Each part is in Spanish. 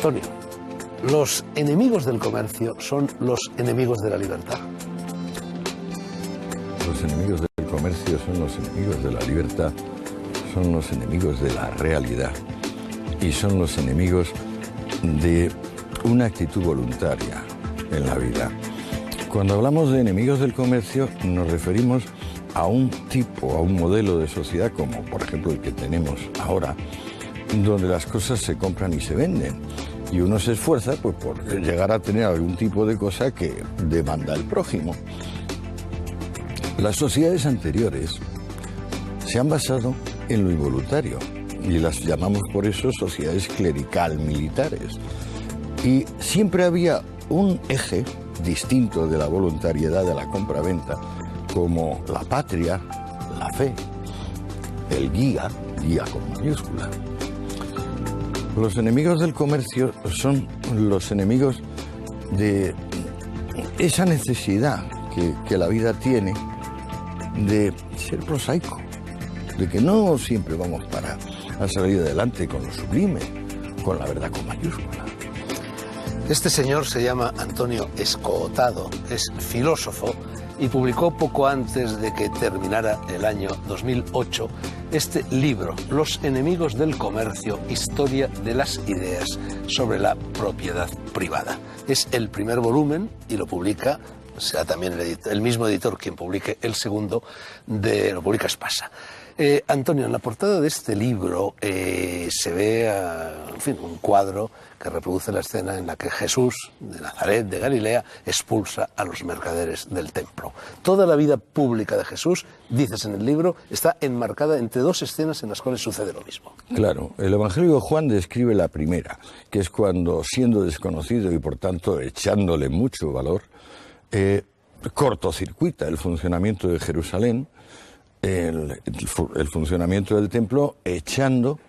Antonio, los enemigos del comercio son los enemigos de la libertad. Los enemigos del comercio son los enemigos de la libertad, son los enemigos de la realidad y son los enemigos de una actitud voluntaria en la vida. Cuando hablamos de enemigos del comercio nos referimos a un tipo, a un modelo de sociedad como por ejemplo el que tenemos ahora, donde las cosas se compran y se venden y uno se esfuerza pues por llegar a tener algún tipo de cosa que demanda el prójimo. Las sociedades anteriores se han basado en lo involuntario y las llamamos por eso sociedades clerical-militares. Y siempre había un eje distinto de la voluntariedad de la compraventa, como la patria, la fe, el guía con mayúscula. Los enemigos del comercio son los enemigos de esa necesidad que la vida tiene de ser prosaico, de que no siempre vamos a salir adelante con lo sublime, con la verdad con mayúscula. Este señor se llama Antonio Escootado, es filósofo y publicó poco antes de que terminara el año 2008 este libro, Los enemigos del comercio, historia de las ideas sobre la propiedad privada. Es el primer volumen y lo publica, será también el mismo editor quien publique el segundo, lo publica Espasa. Antonio, en la portada de este libro se ve, en fin, un cuadro que reproduce la escena en la que Jesús de Nazaret, de Galilea, expulsa a los mercaderes del templo. Toda la vida pública de Jesús, dices en el libro, está enmarcada entre dos escenas en las cuales sucede lo mismo. Claro, el Evangelio de Juan describe la primera, que es cuando, siendo desconocido y por tanto echándole mucho valor, cortocircuita el funcionamiento de Jerusalén, el funcionamiento del templo, echando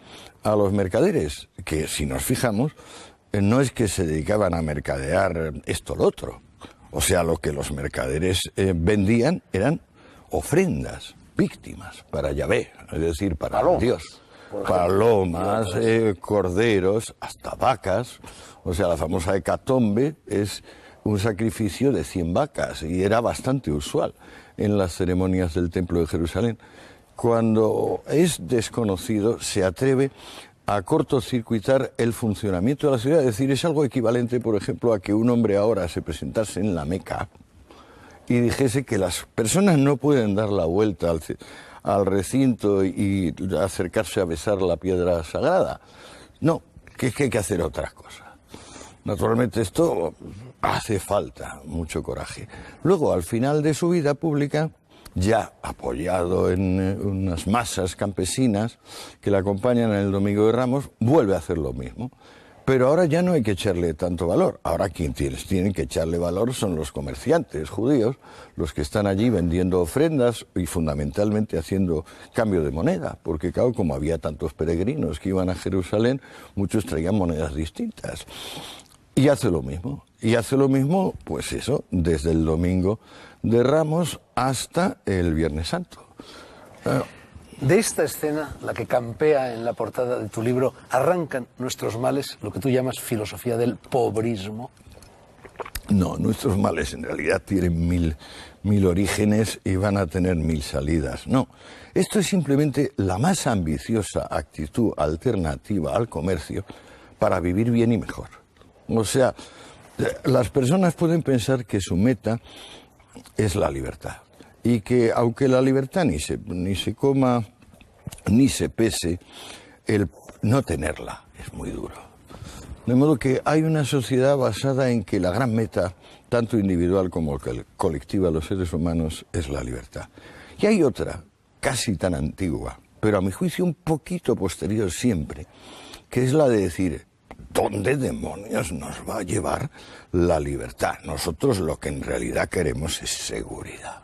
a los mercaderes, que si nos fijamos, no es que se dedicaban a mercadear esto o lo otro. O sea, lo que los mercaderes vendían eran ofrendas, víctimas para Yahvé, es decir, para Dios. Palomas, corderos, hasta vacas. O sea, la famosa hecatombe es un sacrificio de 100 vacas y era bastante usual en las ceremonias del Templo de Jerusalén. Cuando es desconocido, se atreve a cortocircuitar el funcionamiento de la ciudad. Es decir, es algo equivalente, por ejemplo, a que un hombre ahora se presentase en la Meca y dijese que las personas no pueden dar la vuelta al recinto y acercarse a besar la piedra sagrada. No, que es que hay que hacer otras cosas. Naturalmente esto hace falta mucho coraje. Luego, al final de su vida pública, ya apoyado en unas masas campesinas que le acompañan en el Domingo de Ramos, vuelve a hacer lo mismo. Pero ahora ya no hay que echarle tanto valor. Ahora quienes tienen que echarle valor son los comerciantes judíos, los que están allí vendiendo ofrendas y fundamentalmente haciendo cambio de moneda. Porque claro, como había tantos peregrinos que iban a Jerusalén, muchos traían monedas distintas. Y hace lo mismo, pues eso, desde el Domingo de Ramos hasta el Viernes Santo. De esta escena, la que campea en la portada de tu libro, arrancan nuestros males, lo que tú llamas filosofía del pobrismo. No, nuestros males en realidad tienen mil orígenes y van a tener 1000 salidas. No, esto es simplemente la más ambiciosa actitud alternativa al comercio para vivir bien y mejor. O sea, las personas pueden pensar que su meta es la libertad y que aunque la libertad ni se coma ni se pese, el no tenerla es muy duro. De modo que hay una sociedad basada en que la gran meta, tanto individual como colectiva de los seres humanos, es la libertad. Y hay otra, casi tan antigua, pero a mi juicio un poquito posterior siempre, que es la de decir: ¿dónde demonios nos va a llevar la libertad? Nosotros lo que en realidad queremos es seguridad.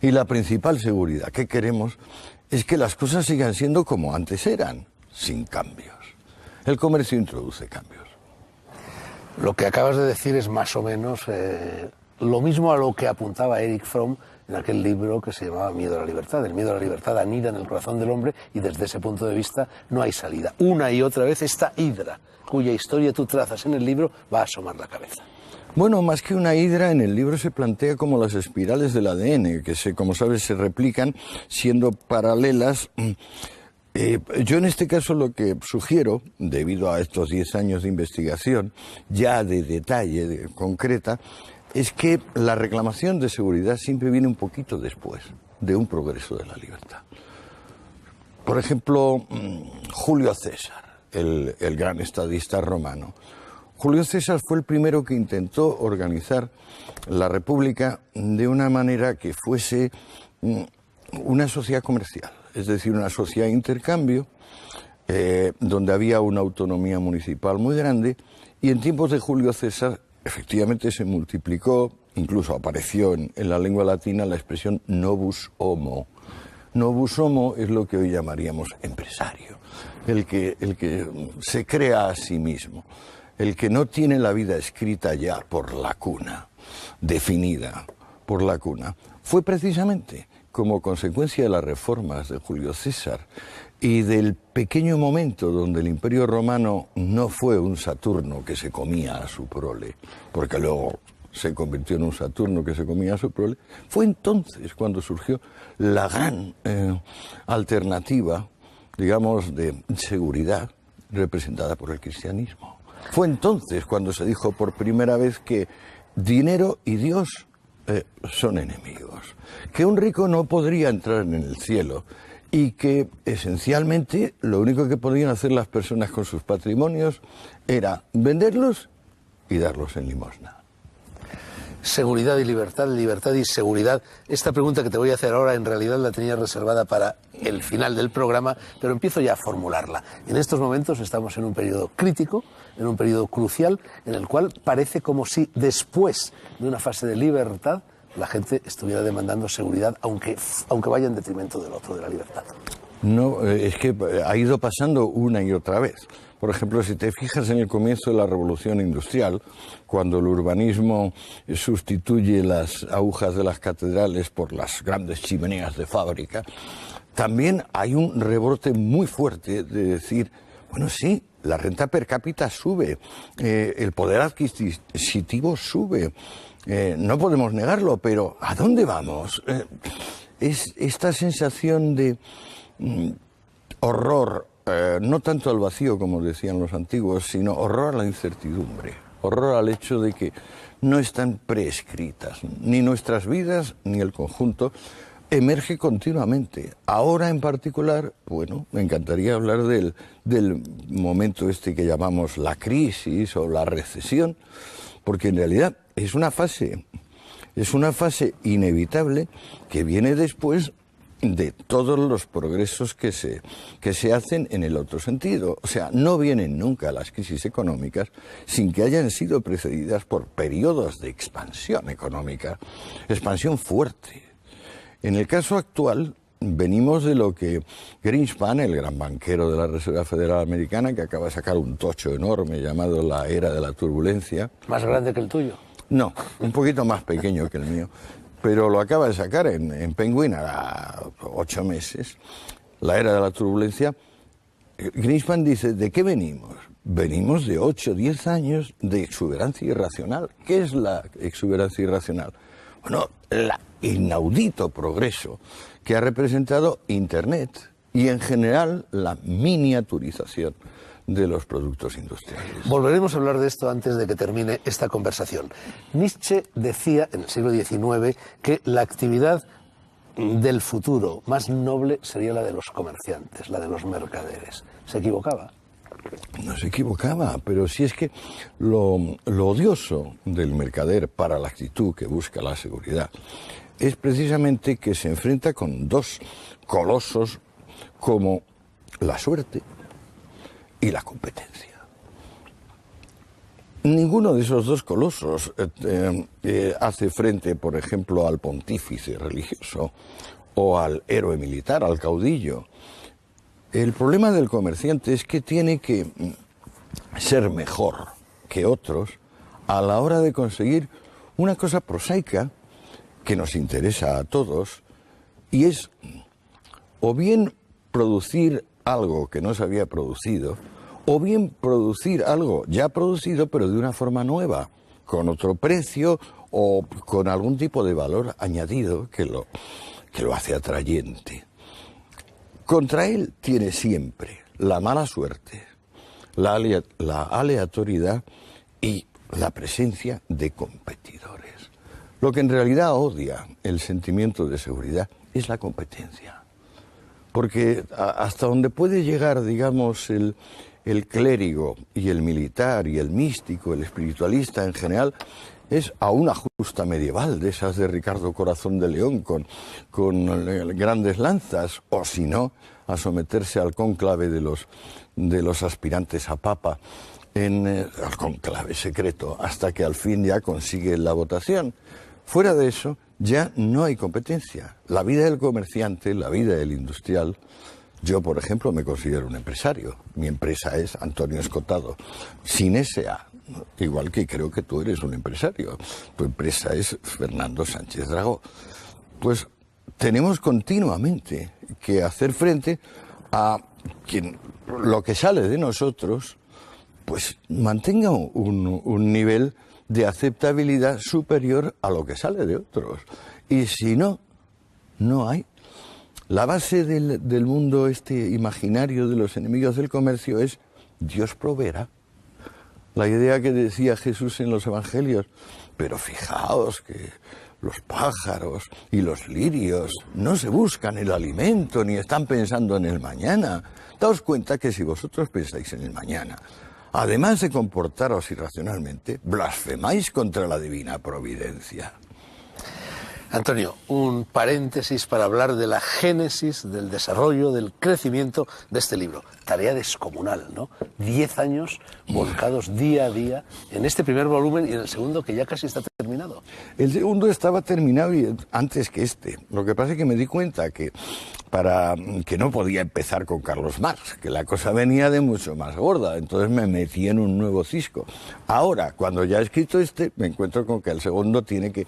Y la principal seguridad que queremos es que las cosas sigan siendo como antes eran, sin cambios. El comercio introduce cambios. Lo que acabas de decir es más o menos lo mismo a lo que apuntaba Erich Fromm en aquel libro que se llamaba Miedo a la libertad. El miedo a la libertad anida en el corazón del hombre y desde ese punto de vista no hay salida. Una y otra vez esta hidra, cuya historia tú trazas en el libro, va a asomar la cabeza. Bueno, más que una hidra, en el libro se plantea como las espirales del ADN, que como sabes se replican siendo paralelas. Yo en este caso lo que sugiero, debido a estos 10 años de investigación, ya de detalle, concreta, es que la reclamación de seguridad siempre viene un poquito después de un progreso de la libertad. Por ejemplo, Julio César, el gran estadista romano. Julio César fue el primero que intentó organizar la República de una manera que fuese una sociedad comercial, es decir, una sociedad de intercambio, donde había una autonomía municipal muy grande, y en tiempos de Julio César efectivamente se multiplicó, incluso apareció en la lengua latina la expresión novus homo. Novus homo es lo que hoy llamaríamos empresario, el que se crea a sí mismo, el que no tiene la vida escrita ya por la cuna, definida por la cuna. Fue precisamente como consecuencia de las reformas de Julio César y del pequeño momento donde el Imperio Romano no fue un Saturno que se comía a su prole, porque luego se convirtió en un Saturno que se comía a su prole, fue entonces cuando surgió la gran alternativa, digamos, de seguridad representada por el cristianismo. Fue entonces cuando se dijo por primera vez que dinero y Dios son enemigos, que un rico no podría entrar en el cielo y que esencialmente lo único que podían hacer las personas con sus patrimonios era venderlos y darlos en limosna. Seguridad y libertad, libertad y seguridad. Esta pregunta que te voy a hacer ahora en realidad la tenía reservada para el final del programa, pero empiezo ya a formularla. En estos momentos estamos en un periodo crítico, en un periodo crucial, en el cual parece como si después de una fase de libertad la gente estuviera demandando seguridad, aunque vaya en detrimento del otro, de la libertad. No, es que ha ido pasando una y otra vez. Por ejemplo, si te fijas en el comienzo de la Revolución Industrial, cuando el urbanismo sustituye las agujas de las catedrales por las grandes chimeneas de fábrica, también hay un rebrote muy fuerte de decir, bueno, sí, la renta per cápita sube, el poder adquisitivo sube, no podemos negarlo, pero ¿a dónde vamos? Es esta sensación de horror, no tanto al vacío, como decían los antiguos, sino horror a la incertidumbre, horror al hecho de que no están prescritas, ni nuestras vidas, ni el conjunto, emerge continuamente. Ahora en particular, bueno, me encantaría hablar del momento este que llamamos la crisis o la recesión, porque en realidad es una fase inevitable que viene después de todos los progresos que se hacen en el otro sentido. O sea, no vienen nunca las crisis económicas sin que hayan sido precedidas por periodos de expansión económica, expansión fuerte. En el caso actual, venimos de lo que Greenspan, el gran banquero de la Reserva Federal Americana, que acaba de sacar un tocho enorme llamado la era de la turbulencia. ¿Más grande que el tuyo? No, un poquito más pequeño que el mío. Pero lo acaba de sacar en Penguin a 8 meses, la era de la turbulencia. Greenspan dice, ¿de qué venimos? Venimos de 8 o 10 años de exuberancia irracional. ¿Qué es la exuberancia irracional? Bueno, el inaudito progreso que ha representado Internet y en general la miniaturización de los productos industriales. Volveremos a hablar de esto antes de que termine esta conversación. Nietzsche decía en el siglo XIX que la actividad del futuro más noble sería la de los comerciantes, la de los mercaderes. ¿Se equivocaba? No se equivocaba, pero si es que lo odioso del mercader para la actitud que busca la seguridad es precisamente que se enfrenta con dos colosos como la suerte y la competencia. Ninguno de esos dos colosos hace frente, por ejemplo, al pontífice religioso o al héroe militar, al caudillo. El problema del comerciante es que tiene que ser mejor que otros a la hora de conseguir una cosa prosaica que nos interesa a todos, y es o bien producir algo que no se había producido, o bien producir algo ya producido pero de una forma nueva, con otro precio o con algún tipo de valor añadido que lo hace atrayente. Contra él tiene siempre la mala suerte, la aleatoriedad y la presencia de competidores. Lo que en realidad odia el sentimiento de seguridad es la competencia. Porque hasta donde puede llegar, digamos, el clérigo y el militar y el místico, el espiritualista en general, es a una justa medieval, de esas de Ricardo Corazón de León, con grandes lanzas, o si no, a someterse al cónclave de los aspirantes a papa, al cónclave secreto, hasta que al fin ya consigue la votación. Fuera de eso, ya no hay competencia. La vida del comerciante, la vida del industrial. Yo, por ejemplo, me considero un empresario. Mi empresa es Antonio Escotado, sin S.A., igual que creo que tú eres un empresario. Tu empresa es Fernando Sánchez Dragó. Pues tenemos continuamente que hacer frente a que lo que sale de nosotros pues mantenga un nivel de aceptabilidad superior a lo que sale de otros. Y si no, no hay. La base del mundo imaginario de los enemigos del comercio es Dios proveerá. La idea que decía Jesús en los evangelios, pero fijaos que los pájaros y los lirios no se buscan el alimento ni están pensando en el mañana. Daos cuenta que si vosotros pensáis en el mañana, además de comportaros irracionalmente, blasfemáis contra la divina providencia. Antonio, un paréntesis para hablar de la génesis, del desarrollo, del crecimiento de este libro. Tarea descomunal, ¿no? 10 años volcados día a día en este primer volumen y en el segundo que ya casi está terminado. El segundo estaba terminado antes que este. Lo que pasa es que me di cuenta que no podía empezar con Carlos Marx, que la cosa venía de mucho más gorda, entonces me metí en un nuevo cisco. Ahora, cuando ya he escrito me encuentro con que el segundo tiene que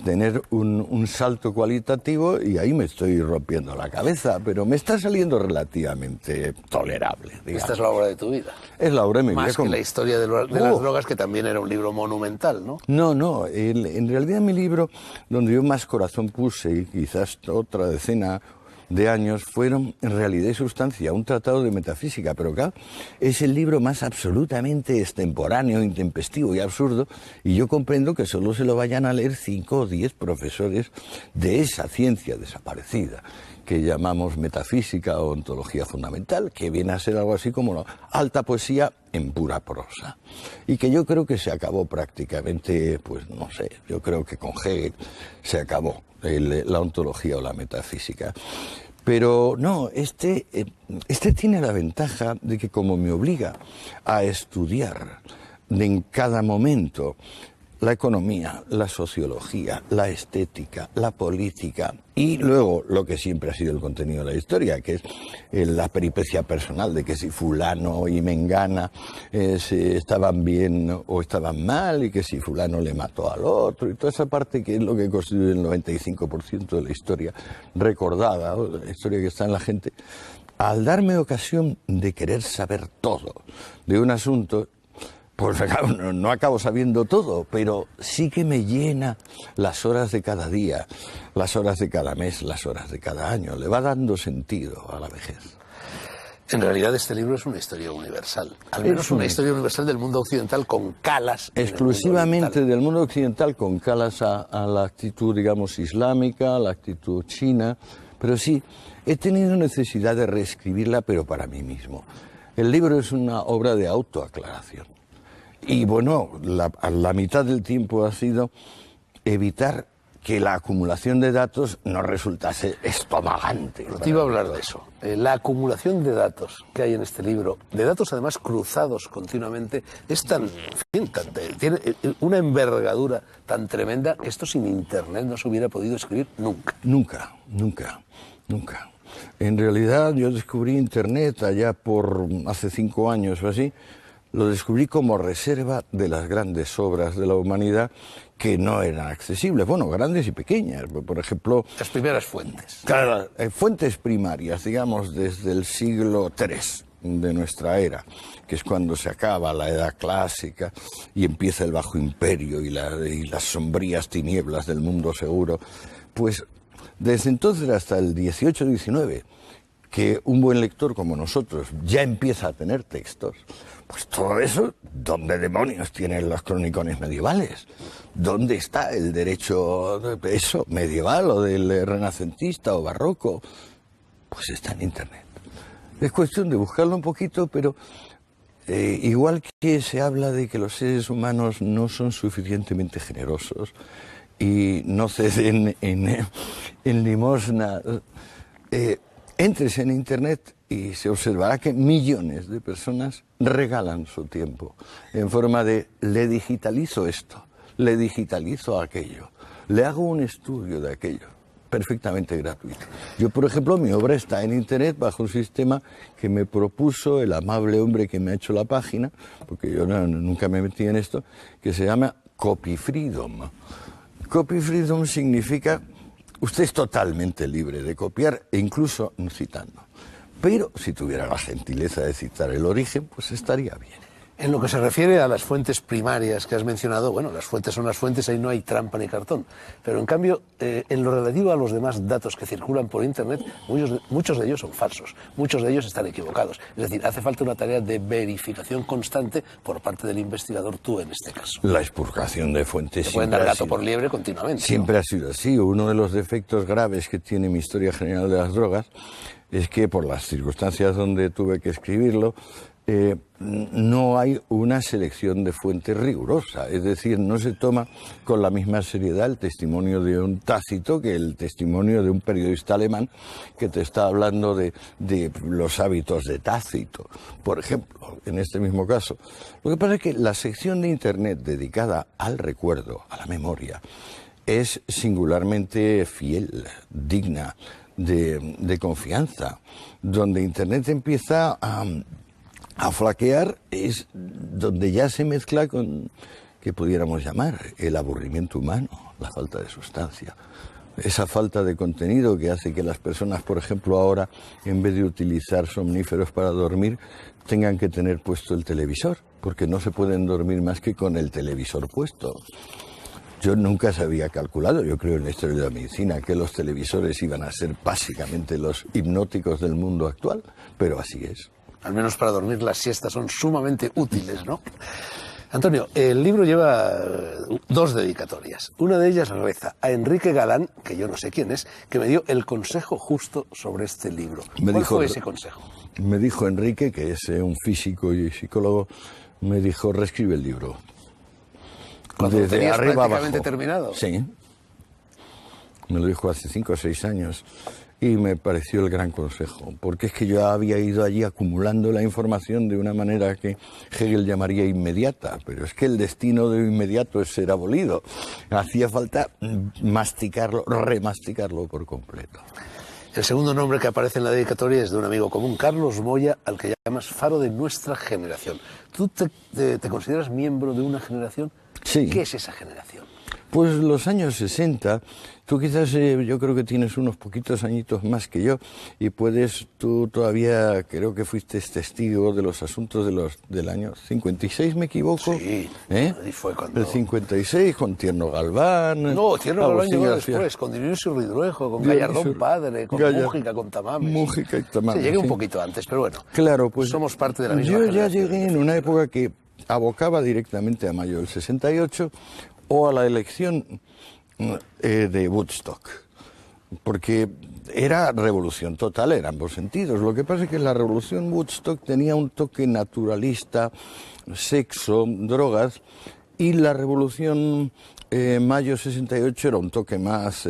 tener un salto cualitativo y ahí me estoy rompiendo la cabeza, pero me está saliendo relativamente tolerable, digamos. Esta es la obra de tu vida. Es la obra de mi vida. Más que la historia de las drogas, que también era un libro monumental, ¿no? No, en realidad mi libro, donde yo más corazón puse, y quizás otra decena de años, fueron en realidad y sustancia un tratado de metafísica, pero claro, es el libro más absolutamente extemporáneo, intempestivo y absurdo, y yo comprendo que solo se lo vayan a leer 5 o 10 profesores de esa ciencia desaparecida que llamamos metafísica o ontología fundamental, que viene a ser algo así como la alta poesía en pura prosa, y que yo creo que se acabó prácticamente, pues no sé, yo creo que con Hegel se acabó la ontología o la metafísica. Pero no, este tiene la ventaja de que como me obliga a estudiar en cada momento la economía, la sociología, la estética, la política y luego lo que siempre ha sido el contenido de la historia, que es la peripecia personal de que si fulano y mengana estaban bien o estaban mal y que si fulano le mató al otro y toda esa parte que es lo que constituye el 95% de la historia recordada, o de la historia que está en la gente, al darme ocasión de querer saber todo de un asunto, pues no acabo sabiendo todo, pero sí que me llena las horas de cada día, las horas de cada mes, las horas de cada año. Le va dando sentido a la vejez. En realidad este libro es una historia universal, al menos una historia universal del mundo occidental con calas. Exclusivamente del mundo occidental con calas a la actitud, digamos, islámica, a la actitud china, pero sí, he tenido necesidad de reescribirla, pero para mí mismo. El libro es una obra de autoaclaración. Y bueno, la mitad del tiempo ha sido evitar que la acumulación de datos no resultase estomagante. No te iba a hablar de eso. La acumulación de datos que hay en este libro, de datos además cruzados continuamente, es tiene una envergadura tan tremenda que esto sin Internet no se hubiera podido escribir nunca. Nunca. En realidad yo descubrí Internet allá por hace 5 años o así, lo descubrí como reserva de las grandes obras de la humanidad que no eran accesibles, bueno, grandes y pequeñas, por ejemplo... Las primeras fuentes. Claro, fuentes primarias, digamos, desde el siglo III de nuestra era, que es cuando se acaba la Edad Clásica y empieza el Bajo Imperio y las sombrías tinieblas del mundo seguro, pues desde entonces hasta el 18-19, que un buen lector como nosotros ya empieza a tener textos, pues todo eso, ¿dónde demonios tienen los cronicones medievales? ¿Dónde está el derecho medieval o del renacentista o barroco? Pues está en Internet. Es cuestión de buscarlo un poquito, pero igual que se habla de que los seres humanos no son suficientemente generosos y no ceden en limosna, entres en Internet y se observará que millones de personas regalan su tiempo en forma de le digitalizo esto, le digitalizo aquello, le hago un estudio de aquello, perfectamente gratuito. Yo, por ejemplo, mi obra está en Internet bajo un sistema que me propuso el amable hombre que me ha hecho la página, porque yo nunca me metí en esto, que se llama Copy Freedom. Copy Freedom significa usted es totalmente libre de copiar e incluso citando. Pero si tuviera la gentileza de citar el origen, pues estaría bien. En lo que se refiere a las fuentes primarias que has mencionado, bueno, las fuentes son las fuentes, ahí no hay trampa ni cartón. Pero en cambio, en lo relativo a los demás datos que circulan por Internet, muchos de ellos son falsos, muchos de ellos están equivocados. Es decir, hace falta una tarea de verificación constante por parte del investigador, tú en este caso. La expurgación de fuentes se pueden dar gato por liebre continuamente. Siempre ha sido así. Uno de los defectos graves que tiene mi historia general de las drogas es que por las circunstancias donde tuve que escribirlo, no hay una selección de fuentes rigurosa, es decir, no se toma con la misma seriedad el testimonio de un Tácito que el testimonio de un periodista alemán que te está hablando de los hábitos de Tácito, por ejemplo, en este mismo caso. Lo que pasa es que la sección de Internet dedicada al recuerdo, a la memoria, es singularmente fiel, digna de confianza. Donde Internet empieza a flaquear es donde ya se mezcla con, que pudiéramos llamar, el aburrimiento humano, la falta de sustancia. Esa falta de contenido que hace que las personas, por ejemplo, ahora, en vez de utilizar somníferos para dormir, tengan que tener puesto el televisor, porque no se pueden dormir más que con el televisor puesto. Yo nunca se había calculado, yo creo en la historia de la medicina, que los televisores iban a ser básicamente los hipnóticos del mundo actual, pero así es. Al menos para dormir las siestas son sumamente útiles, ¿no? Antonio, el libro lleva dos dedicatorias. Una de ellas reza a Enrique Galán, que yo no sé quién es, que me dio el consejo justo sobre este libro. ¿Cuál fue ese consejo? Me dijo Enrique, que es un físico y psicólogo, me dijo, reescribe el libro. ¿Cuando lo tenías prácticamente terminado? Sí. Me lo dijo hace 5 o 6 años. Y me pareció el gran consejo, porque es que yo había ido allí acumulando la información de una manera que Hegel llamaría inmediata, pero es que el destino de lo inmediato es ser abolido. Hacía falta masticarlo, remasticarlo por completo. El segundo nombre que aparece en la dedicatoria es de un amigo común, Carlos Moya, al que llamas faro de nuestra generación. ¿Tú te consideras miembro de una generación? Sí. ¿Qué es esa generación? Pues los años 60, tú quizás yo creo que tienes unos poquitos añitos más que yo y tú todavía creo que fuiste testigo de los asuntos del año 56, ¿me equivoco? Sí, ahí fue cuando... El 56 con Tierno Galván... No, Tierno Galván llegó después, con Dionisio Ridruejo, con Gallardón Padre, con Mújica, con Tamames. Mújica y Tamames. Sí, llegué un poquito antes, pero bueno, claro, pues somos parte de la misma generación. generación. Yo ya llegué en una época que abocaba directamente a mayo del 68 o a la elección de Woodstock, porque era revolución total en ambos sentidos. Lo que pasa es que la revolución Woodstock tenía un toque naturalista, sexo, drogas, y la revolución mayo 68 era un toque más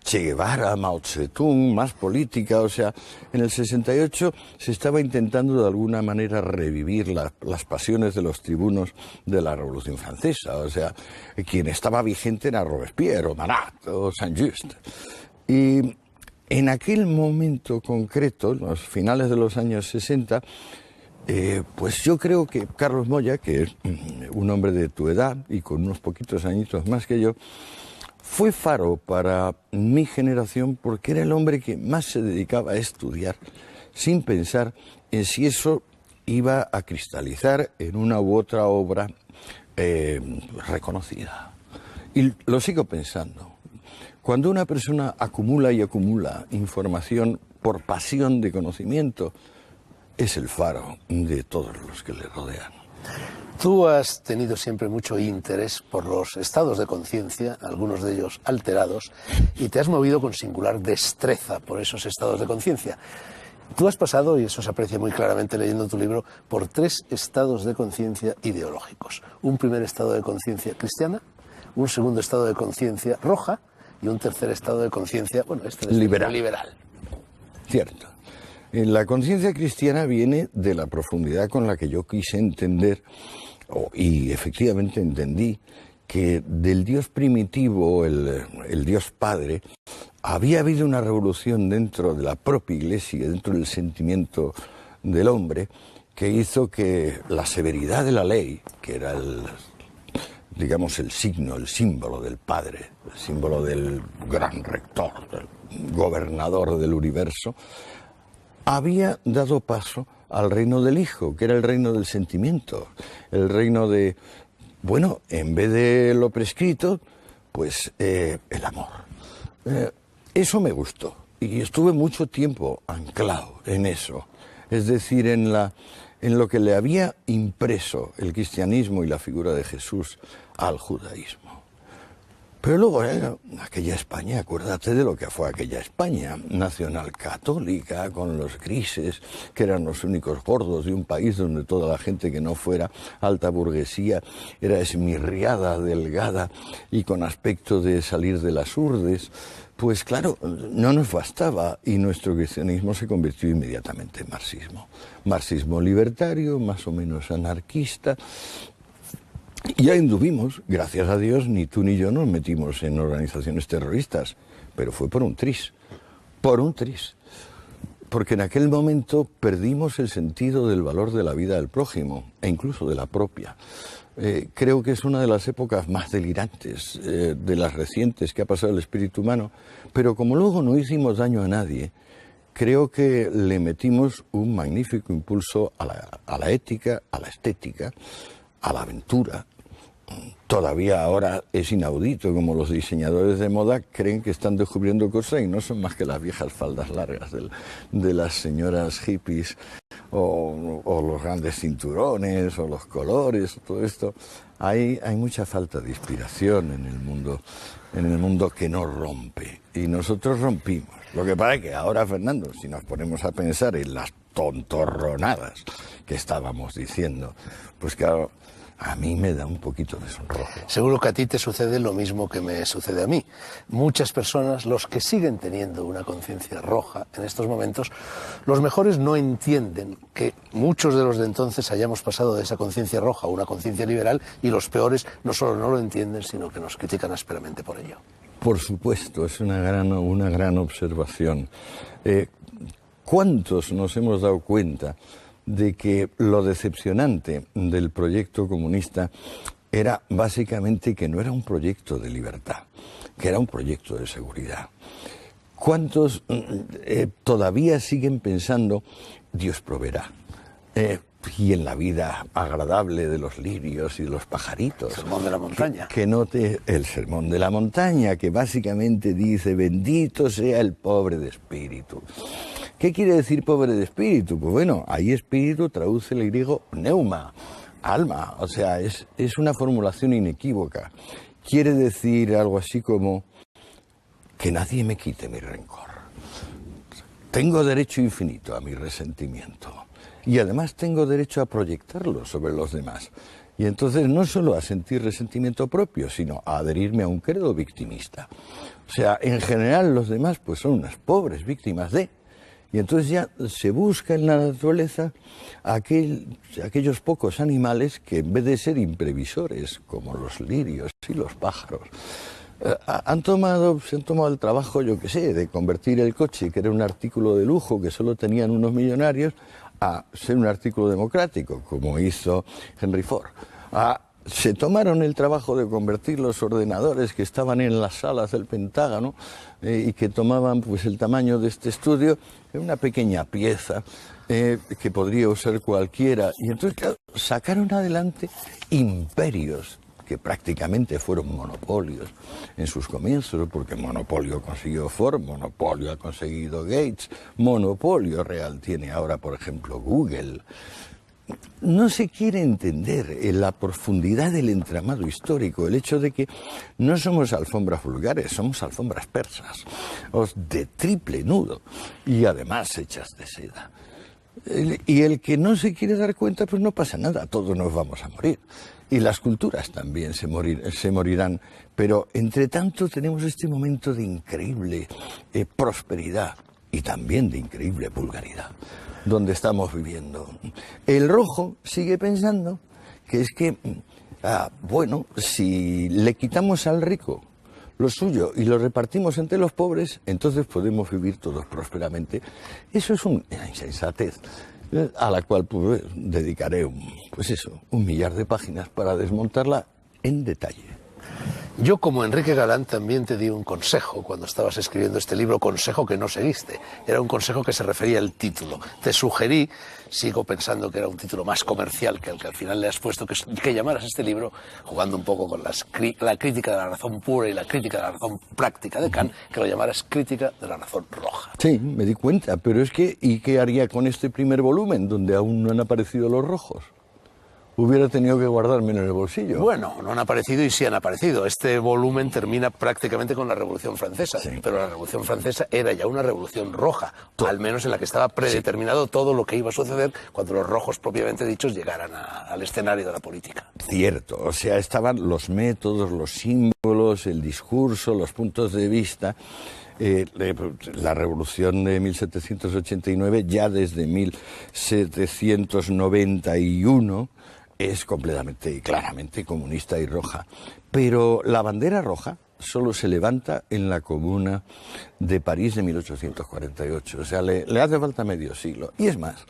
Che Guevara, Mao Zedong, más política. O sea, en el 68 se estaba intentando de alguna manera revivir las pasiones de los tribunos de la Revolución Francesa. O sea, quien estaba vigente era Robespierre, o Marat, o Saint-Just. Y en aquel momento concreto, los finales de los años 60, Pues yo creo que Carlos Moya, que es un hombre de tu edad y con unos poquitos añitos más que yo, fue faro para mi generación porque era el hombre que más se dedicaba a estudiar sin pensar en si eso iba a cristalizar en una u otra obra reconocida. Y lo sigo pensando. Cuando una persona acumula y acumula información por pasión de conocimiento, es el faro de todos los que le rodean. Tú has tenido siempre mucho interés por los estados de conciencia, algunos de ellos alterados, y te has movido con singular destreza por esos estados de conciencia. Tú has pasado, y eso se aprecia muy claramente leyendo tu libro, por 3 estados de conciencia ideológicos. Un primer estado de conciencia cristiana, un segundo estado de conciencia roja y un tercer estado de conciencia, bueno, este es liberal. Cierto. La conciencia cristiana viene de la profundidad con la que yo quise entender, y efectivamente entendí, que del Dios primitivo, el Dios Padre, había habido una revolución dentro de la propia Iglesia, dentro del sentimiento del hombre, que hizo que la severidad de la ley, que era digamos el signo, el símbolo del Padre, el símbolo del gran rector, del gobernador del universo, había dado paso al reino del Hijo, que era el reino del sentimiento, el reino de, bueno, en vez de lo prescrito, pues el amor. Eso me gustó y estuve mucho tiempo anclado en eso, es decir, en lo que le había impreso el cristianismo y la figura de Jesús al judaísmo. Pero luego aquella España, acuérdate de lo que fue aquella España nacional católica, con los grises, que eran los únicos gordos de un país donde toda la gente que no fuera alta burguesía era esmirriada, delgada y con aspecto de salir de las urdes. Pues claro, no nos bastaba y nuestro cristianismo se convirtió inmediatamente en marxismo. Marxismo libertario, más o menos anarquista. Y ahí anduvimos, gracias a Dios, ni tú ni yo nos metimos en organizaciones terroristas, pero fue por un tris, porque en aquel momento perdimos el sentido del valor de la vida del prójimo, e incluso de la propia. Creo que es una de las épocas más delirantes, de las recientes que ha pasado el espíritu humano, pero como luego no hicimos daño a nadie, creo que le metimos un magnífico impulso a la ética, a la estética, a la aventura. Todavía ahora es inaudito como los diseñadores de moda creen que están descubriendo cosas y no son más que las viejas faldas largas de las señoras hippies o los grandes cinturones o los colores, todo esto. Hay mucha falta de inspiración en el mundo que no rompe y nosotros rompimos. Lo que pasa es que ahora, Fernando, si nos ponemos a pensar en las tontorronadas que estábamos diciendo, pues claro, a mí me da un poquito de sonrojo. Seguro que a ti te sucede lo mismo que me sucede a mí. Muchas personas, los que siguen teniendo una conciencia roja en estos momentos, los mejores no entienden que muchos de los de entonces hayamos pasado de esa conciencia roja a una conciencia liberal, y los peores no solo no lo entienden, sino que nos critican ásperamente por ello. Por supuesto, es una gran observación. ¿Cuántos nos hemos dado cuenta de que lo decepcionante del proyecto comunista era básicamente que no era un proyecto de libertad, que era un proyecto de seguridad? ¿Cuántos todavía siguen pensando Dios proveerá? Y en la vida agradable de los lirios y de los pajaritos. El sermón de la montaña. El sermón de la montaña, que básicamente dice, bendito sea el pobre de espíritu. ¿Qué quiere decir pobre de espíritu? Pues bueno, ahí espíritu traduce el griego neuma, alma, o sea, es una formulación inequívoca. Quiere decir algo así como que nadie me quite mi rencor. Tengo derecho infinito a mi resentimiento y además tengo derecho a proyectarlo sobre los demás. Y entonces no solo a sentir resentimiento propio, sino a adherirme a un credo victimista. O sea, en general los demás pues son unas pobres víctimas de... Y entonces ya se busca en la naturaleza aquellos pocos animales que en vez de ser imprevisores, como los lirios y los pájaros, se han tomado el trabajo, yo qué sé, de convertir el coche, que era un artículo de lujo que solo tenían unos millonarios, a ser un artículo democrático, como hizo Henry Ford. Se tomaron el trabajo de convertir los ordenadores que estaban en las salas del Pentágono y que tomaban pues el tamaño de este estudio en una pequeña pieza que podría usar cualquiera. Y entonces, claro, sacaron adelante imperios que prácticamente fueron monopolios en sus comienzos, porque monopolio consiguió Ford, monopolio ha conseguido Gates, monopolio real tiene ahora, por ejemplo, Google. No se quiere entender en la profundidad del entramado histórico, el hecho de que no somos alfombras vulgares, somos alfombras persas, de triple nudo y además hechas de seda. Y el que no se quiere dar cuenta, pues no pasa nada, todos nos vamos a morir. Y las culturas también se morirán. Pero entre tanto tenemos este momento de increíble prosperidad y también de increíble vulgaridad, donde estamos viviendo. El rojo sigue pensando que es que, bueno, si le quitamos al rico lo suyo y lo repartimos entre los pobres, entonces podemos vivir todos prósperamente. Eso es una insensatez a la cual pues, dedicaré un millar de páginas para desmontarla en detalle. Yo, como Enrique Galán, también te di un consejo cuando estabas escribiendo este libro, consejo que no seguiste. Era un consejo que se refería al título. Te sugerí, sigo pensando que era un título más comercial que el que al final le has puesto, que llamaras este libro, jugando un poco con la crítica de la razón pura y la crítica de la razón práctica de Kant, que lo llamaras crítica de la razón roja. Sí, me di cuenta, pero es que, ¿y qué haría con este primer volumen, donde aún no han aparecido los rojos? Hubiera tenido que guardármelo en el bolsillo. Bueno, no han aparecido y sí han aparecido. Este volumen termina prácticamente con la Revolución Francesa, sí. Pero la Revolución Francesa era ya una revolución roja, al menos en la que estaba predeterminado todo lo que iba a suceder cuando los rojos propiamente dichos llegaran al escenario de la política. Cierto, o sea, estaban los métodos, los símbolos, el discurso, los puntos de vista. La revolución de 1789, ya desde 1791, es completamente y claramente comunista y roja. Pero la bandera roja solo se levanta en la Comuna de París de 1848. O sea, le hace falta medio siglo. Y es más,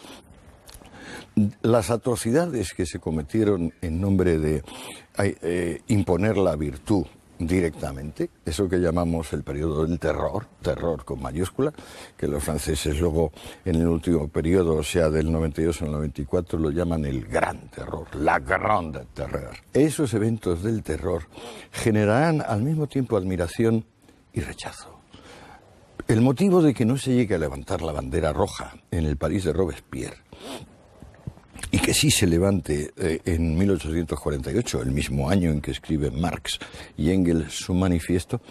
las atrocidades que se cometieron en nombre de imponer la virtud directamente, eso que llamamos el periodo del terror, terror con mayúscula, que los franceses luego en el último periodo, o sea del 92 al 94, lo llaman el gran terror, la grande terror. Esos eventos del terror generarán al mismo tiempo admiración y rechazo. El motivo de que no se llegue a levantar la bandera roja en el París de Robespierre y que sí se levante en 1848, el mismo año en que escriben Marx y Engels su manifiesto,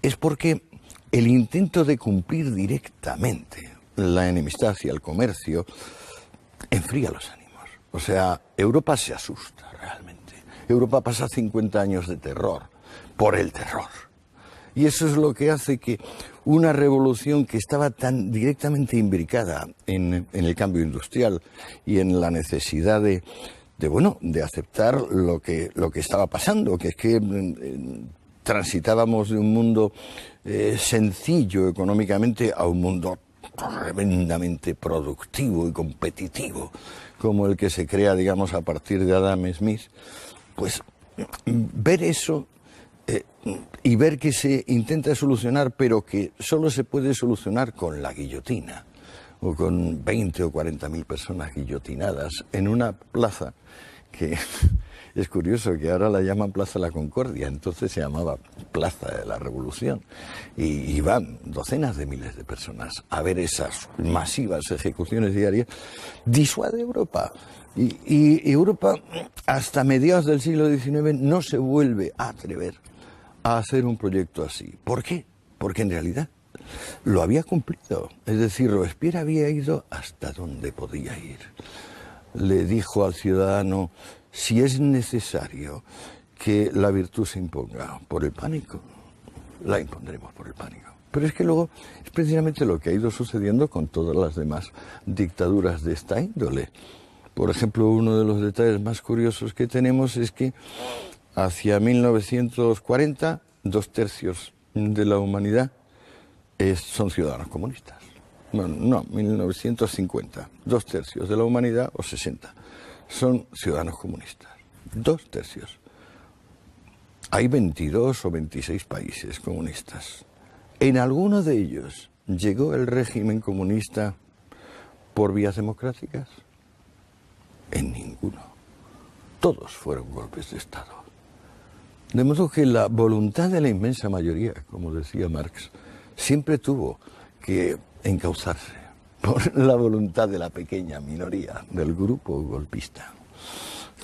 es porque el intento de cumplir directamente la enemistad hacia el comercio enfría los ánimos. O sea, Europa se asusta realmente. Europa pasa 50 años de terror por el terror. Y eso es lo que hace que una revolución que estaba tan directamente imbricada en el cambio industrial y en la necesidad de aceptar lo que estaba pasando, que es que transitábamos de un mundo sencillo económicamente a un mundo tremendamente productivo y competitivo, como el que se crea, digamos, a partir de Adam Smith, pues ver eso y ver que se intenta solucionar, pero que solo se puede solucionar con la guillotina, o con 20 o 40.000 personas guillotinadas en una plaza que es curioso que ahora la llaman Plaza de la Concordia, entonces se llamaba Plaza de la Revolución, y van docenas de miles de personas a ver esas masivas ejecuciones diarias. Disuade Europa. Y Europa, hasta mediados del siglo XIX, no se vuelve a atrever a hacer un proyecto así. ¿Por qué? Porque en realidad lo había cumplido. Es decir, Robespierre había ido hasta donde podía ir. Le dijo al ciudadano, si es necesario que la virtud se imponga por el pánico, la impondremos por el pánico. Pero es que luego es precisamente lo que ha ido sucediendo con todas las demás dictaduras de esta índole. Por ejemplo, uno de los detalles más curiosos que tenemos es que hacia 1940, 2/3 de la humanidad son ciudadanos comunistas. bueno, no, 1950, 2/3 de la humanidad, o 60, son ciudadanos comunistas. 2/3. Hay 22 o 26 países comunistas. En alguno de ellos llegó el régimen comunista por vías democráticas. En ninguno. Todos fueron golpes de Estado. De modo que la voluntad de la inmensa mayoría, como decía Marx, siempre tuvo que encauzarse por la voluntad de la pequeña minoría, del grupo golpista.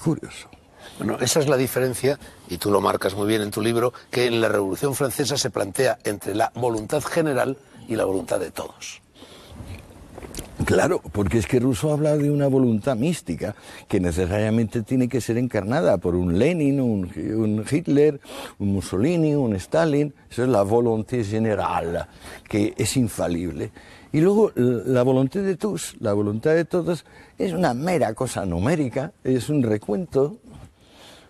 Curioso. Bueno, esa es la diferencia, y tú lo marcas muy bien en tu libro, que en la Revolución Francesa se plantea entre la voluntad general y la voluntad de todos. Claro, porque es que Rousseau habla de una voluntad mística que necesariamente tiene que ser encarnada por un Lenin, un Hitler, un Mussolini, un Stalin. Eso es la volonté general, que es infalible. Y luego la voluntad de tous, la voluntad de todos, es una mera cosa numérica, es un recuento.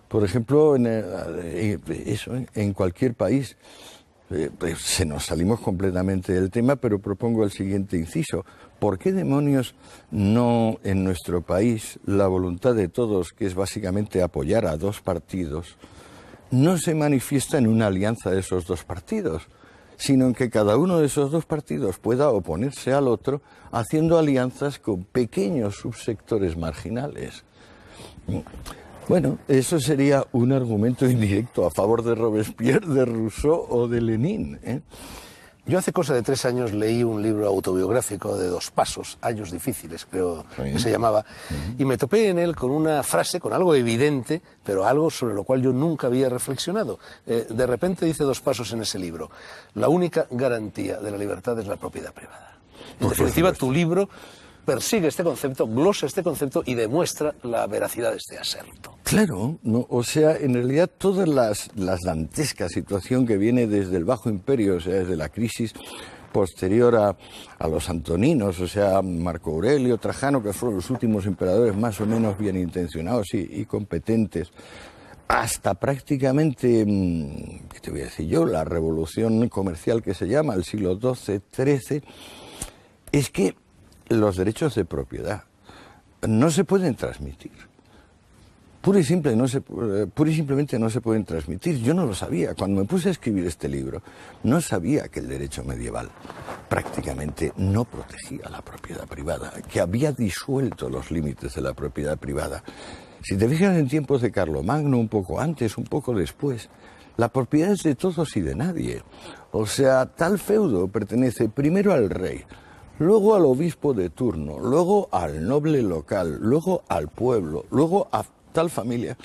Por ejemplo, en cualquier país, se nos salimos completamente del tema, pero propongo el siguiente inciso. ¿Por qué demonios no en nuestro país la voluntad de todos, que es básicamente apoyar a dos partidos, no se manifiesta en una alianza de esos dos partidos, sino en que cada uno de esos dos partidos pueda oponerse al otro haciendo alianzas con pequeños subsectores marginales? Bueno, eso sería un argumento indirecto a favor de Robespierre, de Rousseau o de Lenin, ¿eh? Yo hace cosa de 3 años leí un libro autobiográfico de Dos Pasos, Años Difíciles, creo que se llamaba, y me topé en él con una frase, con algo evidente, pero algo sobre lo cual yo nunca había reflexionado. De repente dice Dos Pasos en ese libro: la única garantía de la libertad es la propiedad privada. En definitiva, tu libro persigue este concepto, glosa este concepto y demuestra la veracidad de este aserto. Claro, no, o sea, en realidad toda la dantesca situación que viene desde el Bajo Imperio, o sea, desde la crisis posterior a los antoninos, o sea, Marco Aurelio, Trajano, que fueron los últimos emperadores más o menos bien intencionados y competentes, hasta prácticamente, ¿qué te voy a decir yo?, la revolución comercial que se llama, el siglo XII, XIII, es que los derechos de propiedad no se pueden transmitir. Pura y simplemente no se pueden transmitir. Yo no lo sabía. Cuando me puse a escribir este libro, no sabía que el derecho medieval prácticamente no protegía la propiedad privada, que había disuelto los límites de la propiedad privada. Si te fijas en tiempos de Carlomagno, un poco antes, un poco después, la propiedad es de todos y de nadie. O sea, tal feudo pertenece primero al rey, luego al obispo de turno, luego al noble local, luego al pueblo, luego a tal familia.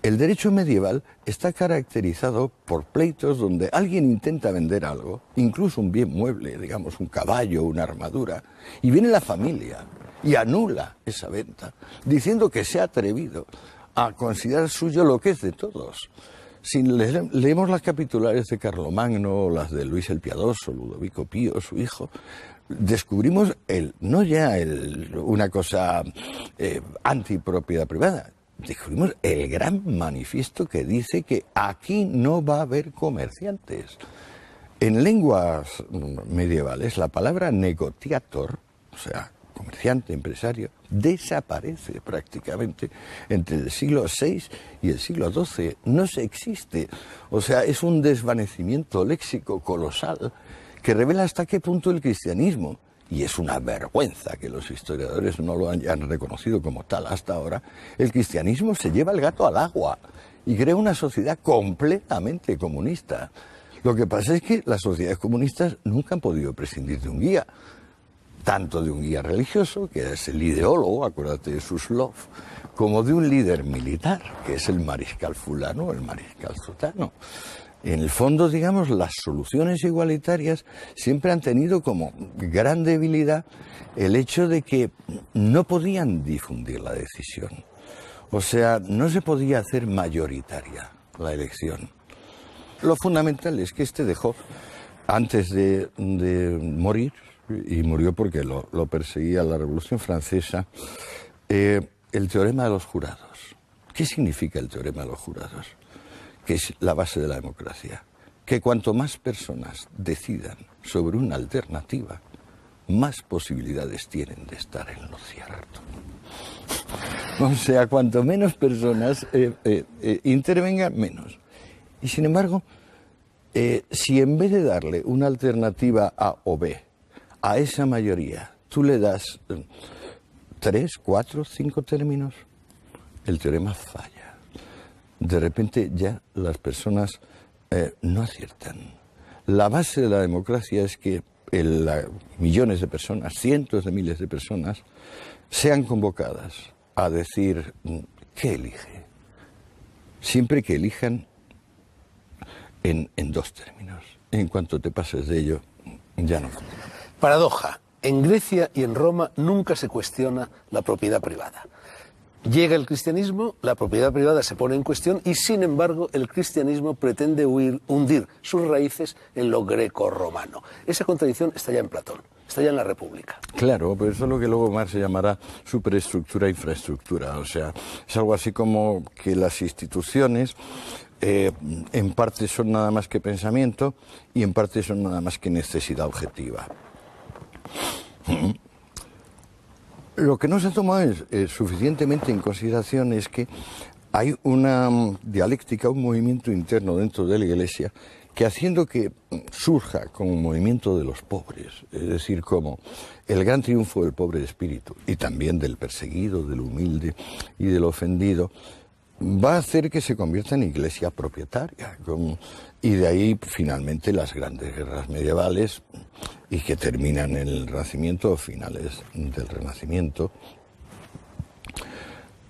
El derecho medieval está caracterizado por pleitos donde alguien intenta vender algo, incluso un bien mueble, digamos un caballo, una armadura, y viene la familia y anula esa venta, diciendo que se ha atrevido a considerar suyo lo que es de todos. Si leemos las capitulares de Carlomagno, las de Luis el Piadoso, Ludovico Pío, su hijo, descubrimos no ya una cosa antipropiedad privada, descubrimos el gran manifiesto que dice que aquí no va a haber comerciantes. En lenguas medievales la palabra negotiator, o sea, comerciante, empresario, desaparece prácticamente entre el siglo VI y el siglo XII. No se existe. O sea, es un desvanecimiento léxico colosal que revela hasta qué punto el cristianismo, y es una vergüenza que los historiadores no lo hayan reconocido como tal hasta ahora, el cristianismo se lleva el gato al agua y crea una sociedad completamente comunista. Lo que pasa es que las sociedades comunistas nunca han podido prescindir de un guía, tanto de un guía religioso, que es el ideólogo, acuérdate de Suslov, como de un líder militar, que es el mariscal fulano o el mariscal sutano. En el fondo, digamos, las soluciones igualitarias siempre han tenido como gran debilidad el hecho de que no podían difundir la decisión. O sea, no se podía hacer mayoritaria la elección. Lo fundamental es que este dejó, antes de morir, y murió porque lo perseguía la Revolución Francesa, el teorema de los jurados. ¿Qué significa el teorema de los jurados? Que es la base de la democracia, que cuanto más personas decidan sobre una alternativa, más posibilidades tienen de estar en lo cierto. O sea, cuanto menos personas intervengan, menos. Y sin embargo, si en vez de darle una alternativa A o B a esa mayoría, tú le das 3, 4, 5 términos, el teorema falla. De repente ya las personas no aciertan. La base de la democracia es que millones de personas, cientos de miles de personas, sean convocadas a decir qué elige. Siempre que elijan en 2 términos. En cuanto te pases de ello, ya no. Paradoja. En Grecia y en Roma nunca se cuestiona la propiedad privada. Llega el cristianismo, la propiedad privada se pone en cuestión y, sin embargo, el cristianismo pretende hundir sus raíces en lo greco-romano. Esa contradicción está ya en Platón, está ya en la República. Claro, pero eso es lo que luego Marx llamará superestructura e infraestructura. O sea, es algo así como que las instituciones en parte son nada más que pensamiento y en parte son nada más que necesidad objetiva. Lo que no se toma suficientemente en consideración es que hay una dialéctica, un movimiento interno dentro de la Iglesia que haciendo que surja como un movimiento de los pobres, es decir, como el gran triunfo del pobre de espíritu y también del perseguido, del humilde y del ofendido, va a hacer que se convierta en iglesia propietaria. Y de ahí finalmente las grandes guerras medievales y que terminan en el Renacimiento o finales del Renacimiento.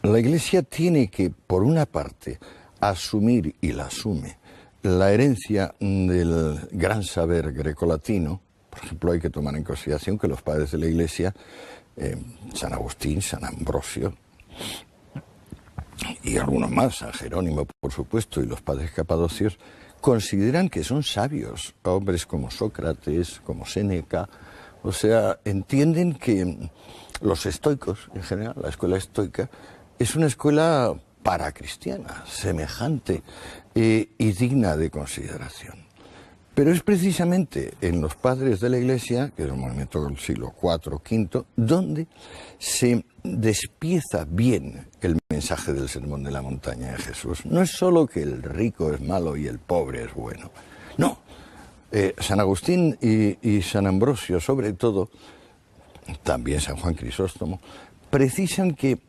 La Iglesia tiene que, por una parte, asumir, y la asume, la herencia del gran saber grecolatino. Por ejemplo, hay que tomar en consideración que los padres de la Iglesia, San Agustín, San Ambrosio, y algunos más, San Jerónimo, por supuesto, y los padres capadocios, consideran que son sabios, hombres como Sócrates, como Séneca. O sea, entienden que los estoicos, en general, la escuela estoica, es una escuela paracristiana, semejante y digna de consideración. Pero es precisamente en los padres de la Iglesia, que es un movimiento del siglo IV o V, donde se despieza bien el mensaje del Sermón de la Montaña de Jesús. No es solo que el rico es malo y el pobre es bueno. No. San Agustín y San Ambrosio, sobre todo, también San Juan Crisóstomo, precisan que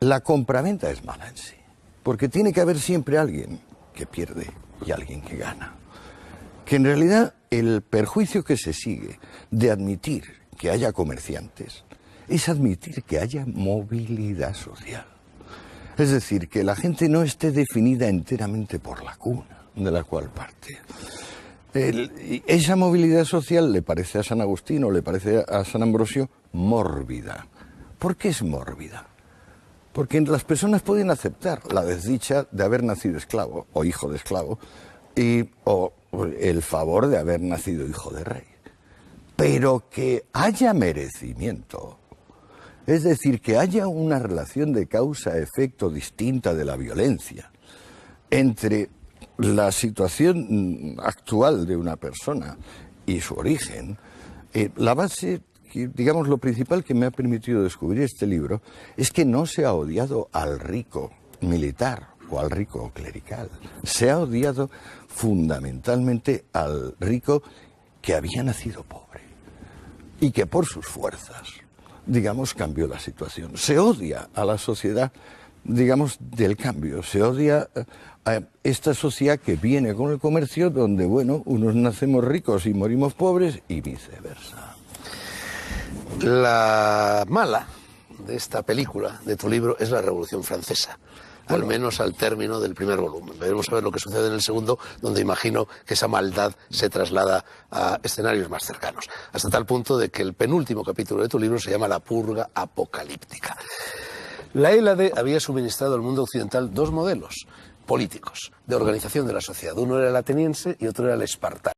la compraventa es mala en sí. Porque tiene que haber siempre alguien que pierde y alguien que gana. Que en realidad el perjuicio que se sigue de admitir que haya comerciantes es admitir que haya movilidad social. Es decir, que la gente no esté definida enteramente por la cuna de la cual parte. Esa movilidad social le parece a San Agustín o le parece a San Ambrosio mórbida. ¿Por qué es mórbida? Porque las personas pueden aceptar la desdicha de haber nacido esclavo o hijo de esclavo o el favor de haber nacido hijo de rey. Pero que haya merecimiento, es decir, que haya una relación de causa-efecto distinta de la violencia entre la situación actual de una persona y su origen, la base, digamos, lo principal que me ha permitido descubrir este libro es que no se ha odiado al rico militar o al rico clerical. Se ha odiado fundamentalmente al rico que había nacido pobre y que por sus fuerzas, digamos, cambió la situación. Se odia a la sociedad, digamos, del cambio. Se odia a esta sociedad que viene con el comercio donde, bueno, unos nacemos ricos y morimos pobres y viceversa. La mala de esta película, de tu libro, es la Revolución Francesa. Al menos al término del primer volumen. Veremos a ver lo que sucede en el segundo, donde imagino que esa maldad se traslada a escenarios más cercanos. Hasta tal punto de que el penúltimo capítulo de tu libro se llama La purga apocalíptica. La Hélade había suministrado al mundo occidental 2 modelos políticos de organización de la sociedad. Uno era el ateniense y otro era el espartano.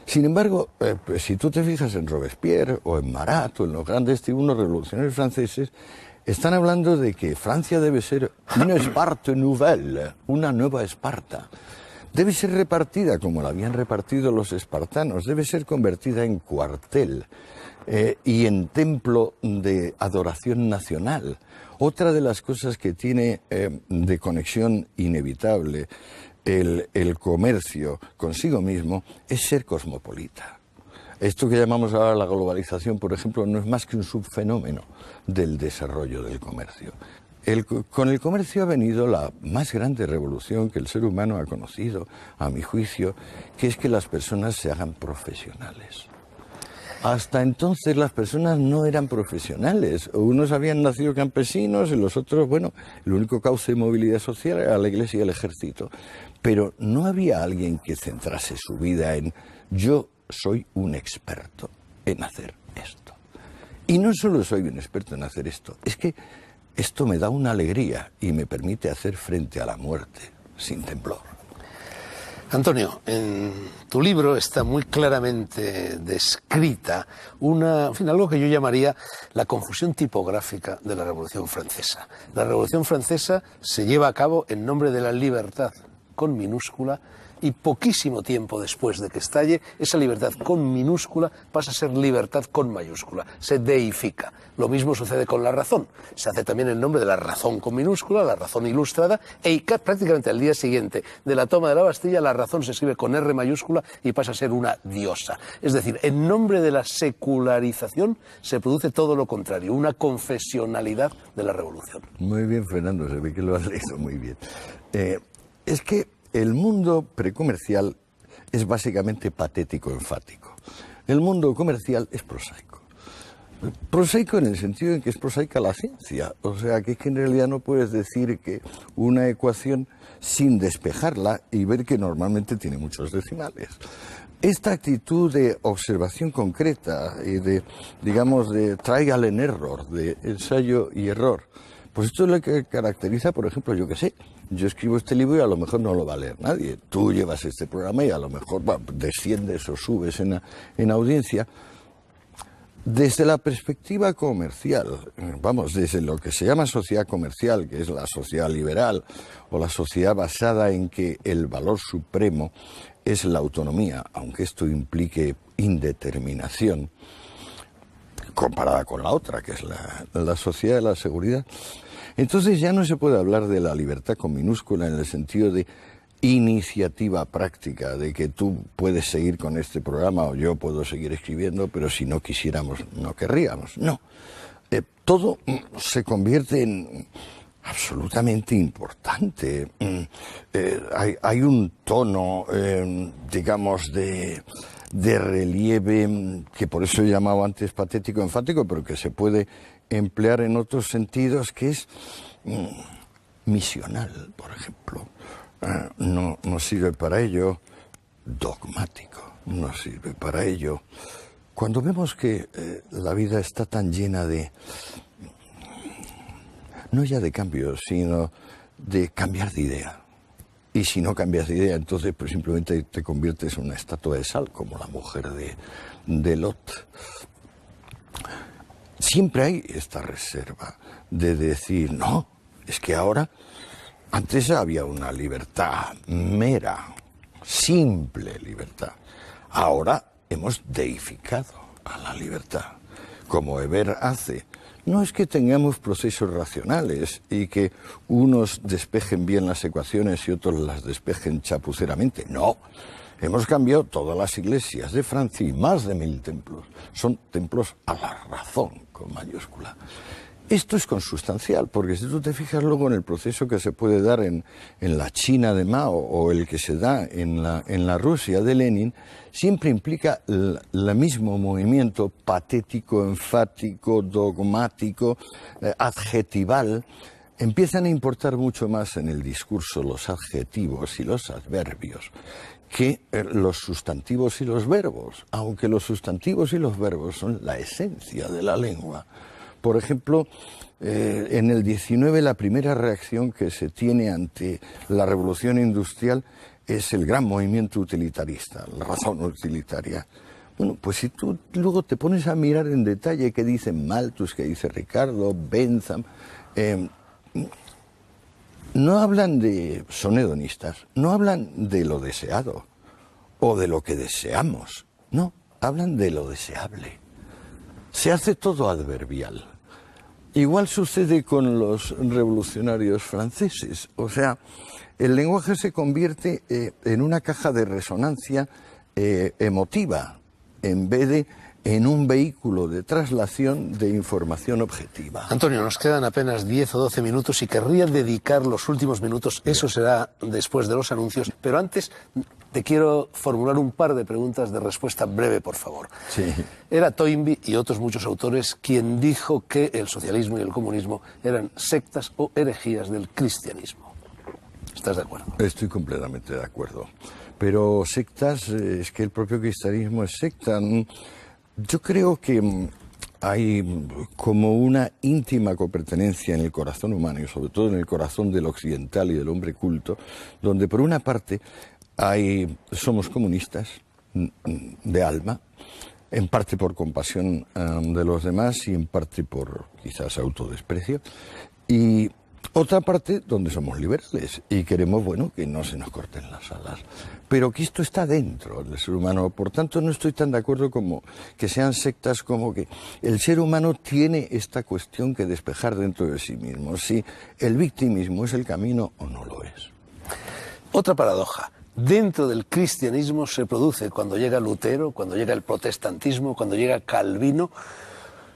Sin embargo, pues si tú te fijas en Robespierre o en Marat o en los grandes tribunos revolucionarios franceses, están hablando de que Francia debe ser una Esparte nouvelle, una nueva Esparta. Debe ser repartida como la habían repartido los espartanos, debe ser convertida en cuartel y en templo de adoración nacional. Otra de las cosas que tiene de conexión inevitable el comercio consigo mismo es ser cosmopolita. Esto que llamamos ahora la globalización, por ejemplo, no es más que un subfenómeno del desarrollo del comercio. Con el comercio ha venido la más grande revolución que el ser humano ha conocido, a mi juicio, que es que las personas se hagan profesionales. Hasta entonces las personas no eran profesionales. Unos habían nacido campesinos y los otros, bueno, el único cauce de movilidad social era la iglesia y el ejército. Pero no había alguien que centrase su vida en yo soy un experto en hacer esto. Y no solo soy un experto en hacer esto, es que esto me da una alegría y me permite hacer frente a la muerte sin temblor. Antonio, en tu libro está muy claramente descrita algo que yo llamaría la confusión tipográfica de la Revolución Francesa. La Revolución Francesa se lleva a cabo en nombre de la libertad, con minúscula, y poquísimo tiempo después de que estalle, esa libertad con minúscula pasa a ser libertad con mayúscula, se deifica. Lo mismo sucede con la razón, se hace también en nombre de la razón con minúscula, la razón ilustrada, prácticamente al día siguiente de la toma de la Bastilla, la razón se escribe con R mayúscula y pasa a ser una diosa. Es decir, en nombre de la secularización se produce todo lo contrario, una confesionalidad de la revolución. Muy bien, Fernando, se ve que lo has leído muy bien. Es que el mundo precomercial es básicamente patético-enfático. El mundo comercial es prosaico. Prosaico en el sentido en que es prosaica la ciencia. O sea, que es que en realidad no puedes decir que una ecuación sin despejarla y ver que normalmente tiene muchos decimales. Esta actitud de observación concreta y de, digamos, de trial and error, de ensayo y error, pues esto es lo que caracteriza, por ejemplo, yo qué sé, yo escribo este libro y a lo mejor no lo va a leer nadie. Tú llevas este programa y a lo mejor desciendes o subes en audiencia. Desde la perspectiva comercial, desde lo que se llama sociedad comercial, que es la sociedad liberal, o la sociedad basada en que el valor supremo es la autonomía, aunque esto implique indeterminación, comparada con la otra, que es la sociedad de la seguridad. Entonces ya no se puede hablar de la libertad con minúscula en el sentido de iniciativa práctica, de que tú puedes seguir con este programa o yo puedo seguir escribiendo, pero si no quisiéramos, no querríamos. No. Todo se convierte en absolutamente importante. Hay un tono, digamos, de relieve, que por eso he llamado antes patético-enfático, pero que se puede emplear en otros sentidos, que es misional, por ejemplo. No sirve para ello. Dogmático, no sirve para ello. Cuando vemos que la vida está tan llena de, no ya de cambios, sino de cambiar de idea. Y si no cambias de idea, entonces pues simplemente te conviertes en una estatua de sal, como la mujer de Lot. Siempre hay esta reserva de decir, no, es que ahora, antes había una libertad mera, simple libertad. Ahora hemos deificado a la libertad, como Weber hace. No es que tengamos procesos racionales y que unos despejen bien las ecuaciones y otros las despejen chapuceramente. No. Hemos cambiado todas las iglesias de Francia y más de 1000 templos. Son templos a la razón, con mayúscula. Esto es consustancial, porque si tú te fijas luego en el proceso que se puede dar en la China de Mao o el que se da en la Rusia de Lenin, siempre implica el mismo movimiento patético, enfático, dogmático, adjetival. Empiezan a importar mucho más en el discurso los adjetivos y los adverbios que los sustantivos y los verbos, aunque los sustantivos y los verbos son la esencia de la lengua. Por ejemplo, en el 19 la primera reacción que se tiene ante la revolución industrial es el gran movimiento utilitarista, la razón utilitaria. Bueno, pues si tú luego te pones a mirar en detalle qué dice Malthus, qué dice Ricardo, Bentham, no hablan son hedonistas, no hablan de lo deseado o de lo que deseamos, no, hablan de lo deseable. Se hace todo adverbial. Igual sucede con los revolucionarios franceses, o sea, el lenguaje se convierte en una caja de resonancia emotiva, en vez de en un vehículo de traslación de información objetiva. Antonio, nos quedan apenas 10 o 12 minutos y querría dedicar los últimos minutos, eso será después de los anuncios, pero antes te quiero formular un par de preguntas de respuesta breve, por favor. Sí. Era Toynbee y otros muchos autores quien dijo que el socialismo y el comunismo eran sectas o herejías del cristianismo. ¿Estás de acuerdo? Estoy completamente de acuerdo. Pero sectas, es que el propio cristianismo es secta. Yo creo que hay como una íntima copertenencia en el corazón humano y sobre todo en el corazón del occidental y del hombre culto, donde por una parte somos comunistas de alma, en parte por compasión de los demás y en parte por quizás autodesprecio, y otra parte donde somos liberales y queremos, bueno, que no se nos corten las alas. Pero que esto está dentro del ser humano. Por tanto, no estoy tan de acuerdo como que sean sectas, como que el ser humano tiene esta cuestión que despejar dentro de sí mismo. Si el victimismo es el camino o no lo es. Otra paradoja. Dentro del cristianismo se produce cuando llega Lutero, cuando llega el protestantismo, cuando llega Calvino.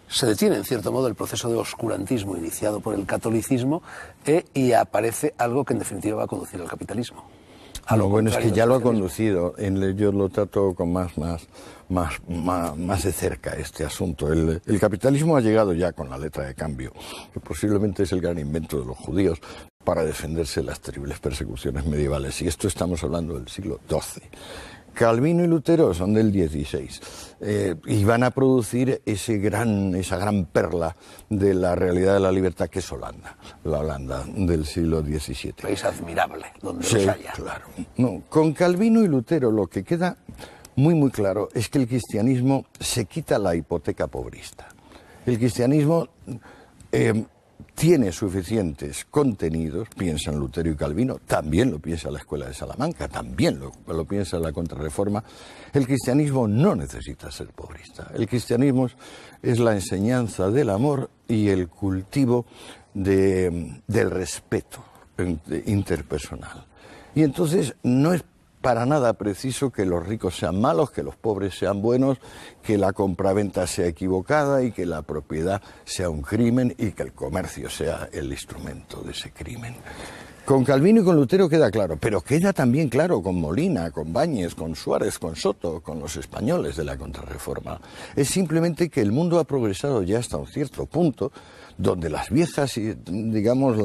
Se detiene, en cierto modo, el proceso de oscurantismo iniciado por el catolicismo y aparece algo que, en definitiva, va a conducir al capitalismo. Lo bueno es que ya lo ha conducido. Yo lo trato con más de cerca este asunto. El capitalismo ha llegado ya con la letra de cambio, que posiblemente es el gran invento de los judíos para defenderse de las terribles persecuciones medievales. Y esto estamos hablando del siglo XII. Calvino y Lutero son del XVI y van a producir esa gran perla de la realidad de la libertad que es Holanda, la Holanda del siglo XVII. País admirable, donde sí, los haya. Claro. No, con Calvino y Lutero lo que queda muy claro es que el cristianismo se quita la hipoteca pobrista. El cristianismo tiene suficientes contenidos, piensan Lutero y Calvino, también lo piensa la Escuela de Salamanca, también lo piensa la Contrarreforma. El cristianismo no necesita ser pobrista. El cristianismo es la enseñanza del amor y el cultivo del respeto interpersonal. Y entonces no es para nada preciso que los ricos sean malos, que los pobres sean buenos, que la compraventa sea equivocada y que la propiedad sea un crimen y que el comercio sea el instrumento de ese crimen. Con Calvino y con Lutero queda claro, pero queda también claro con Molina, con Báñez, con Suárez, con Soto, con los españoles de la Contrarreforma. Es simplemente que el mundo ha progresado ya hasta un cierto punto donde las viejas, digamos,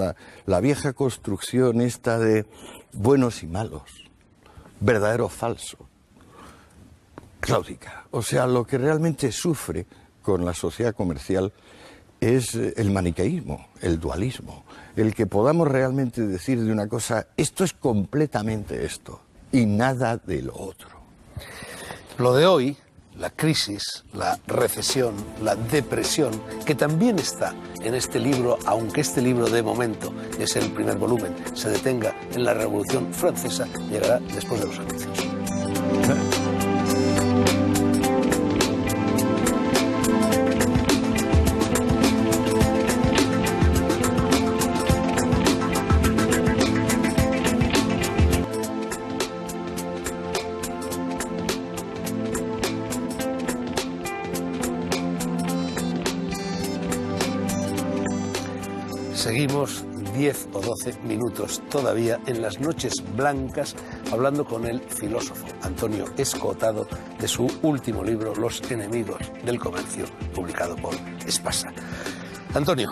la vieja construcción esta de buenos y malos, verdadero o falso, claudica. O sea, lo que realmente sufre con la sociedad comercial es el maniqueísmo, el dualismo, el que podamos realmente decir de una cosa, esto es completamente esto y nada de lo otro. Lo de hoy, la crisis, la recesión, la depresión, que también está en este libro, aunque este libro de momento es el primer volumen, se detenga en la Revolución Francesa, llegará después de los anuncios. Seguimos 10 o 12 minutos todavía en las noches blancas hablando con el filósofo Antonio Escootado de su último libro, Los enemigos del comercio, publicado por Espasa. Antonio,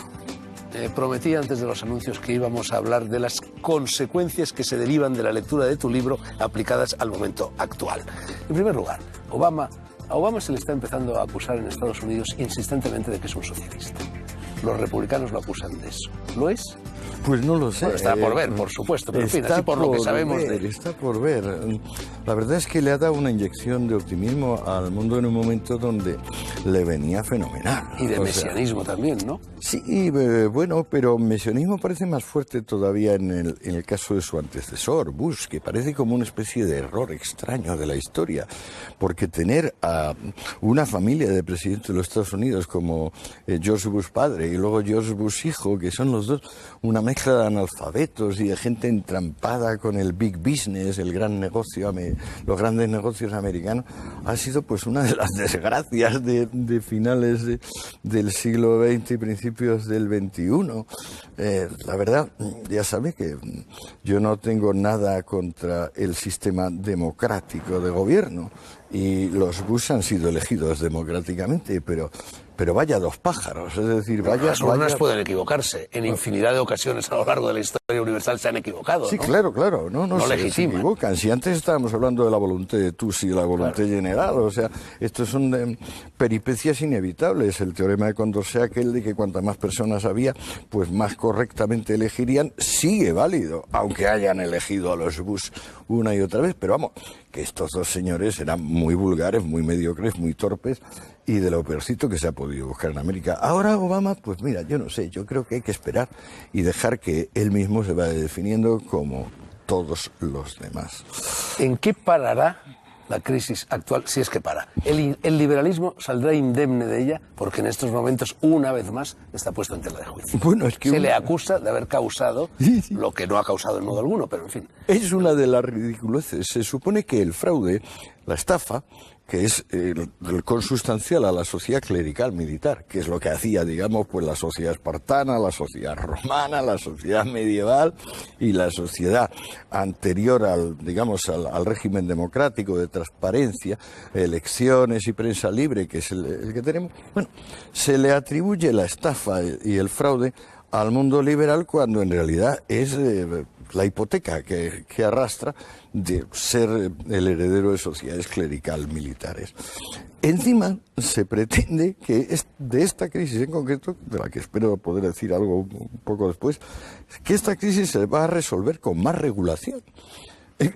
prometí antes de los anuncios que íbamos a hablar de las consecuencias que se derivan de la lectura de tu libro aplicadas al momento actual. En primer lugar, a Obama se le está empezando a acusar en Estados Unidos insistentemente de que es un socialista. Los republicanos lo acusan de eso. ¿Lo es? Pues no lo sé. Bueno, está por ver, por supuesto, pero en fin, así por lo que sabemos de él. Está por ver. La verdad es que le ha dado una inyección de optimismo al mundo en un momento donde le venía fenomenal. Y de mesianismo también, ¿no? Sí, bueno, pero mesianismo parece más fuerte todavía en el caso de su antecesor, Bush, que parece como una especie de error extraño de la historia, porque tener a una familia de presidentes de los Estados Unidos como George Bush padre y luego George Bush hijo, que son los dos una mezcla de analfabetos y de gente entrampada con el big business, el gran negocio, los grandes negocios americanos, ha sido pues una de las desgracias de finales del siglo XX y principios del XXI. La verdad, ya sabe que yo no tengo nada contra el sistema democrático de gobierno y los Bush han sido elegidos democráticamente, pero vaya dos pájaros, es decir, vaya... Las urnas pueden equivocarse, en infinidad de ocasiones a lo largo de la historia universal se han equivocado, Sí, ¿no? claro, no se equivocan. Si antes estábamos hablando de la voluntad de Tusi y la voluntad general, o sea, estos son peripecias inevitables. El teorema de Condorcet, aquel de que cuantas más personas había, pues más correctamente elegirían, sigue válido, aunque hayan elegido a los Bush una y otra vez, pero vamos, que estos dos señores eran muy vulgares, muy mediocres, muy torpes, y de lo peorcito que se ha podido buscar en América. Ahora Obama, pues mira, yo no sé, yo creo que hay que esperar y dejar que él mismo se vaya definiendo como todos los demás. ¿En qué parará la crisis actual, si es que para? ¿El liberalismo saldrá indemne de ella? Porque en estos momentos, una vez más, está puesto en tela de juicio. Bueno, es que se le acusa de haber causado lo que no ha causado en modo alguno, pero en fin. Es una de las ridiculeces. Se supone que el fraude, la estafa, que es el consustancial a la sociedad clerical militar, que es lo que hacía, digamos, pues la sociedad espartana, la sociedad romana, la sociedad medieval y la sociedad anterior al régimen democrático de transparencia, elecciones y prensa libre, que es el que tenemos. Bueno, se le atribuye la estafa y el fraude al mundo liberal cuando en realidad es la hipoteca que arrastra de ser el heredero de sociedades clerical militares. Encima se pretende que de esta crisis en concreto, de la que espero poder decir algo un poco después, que esta crisis se va a resolver con más regulación.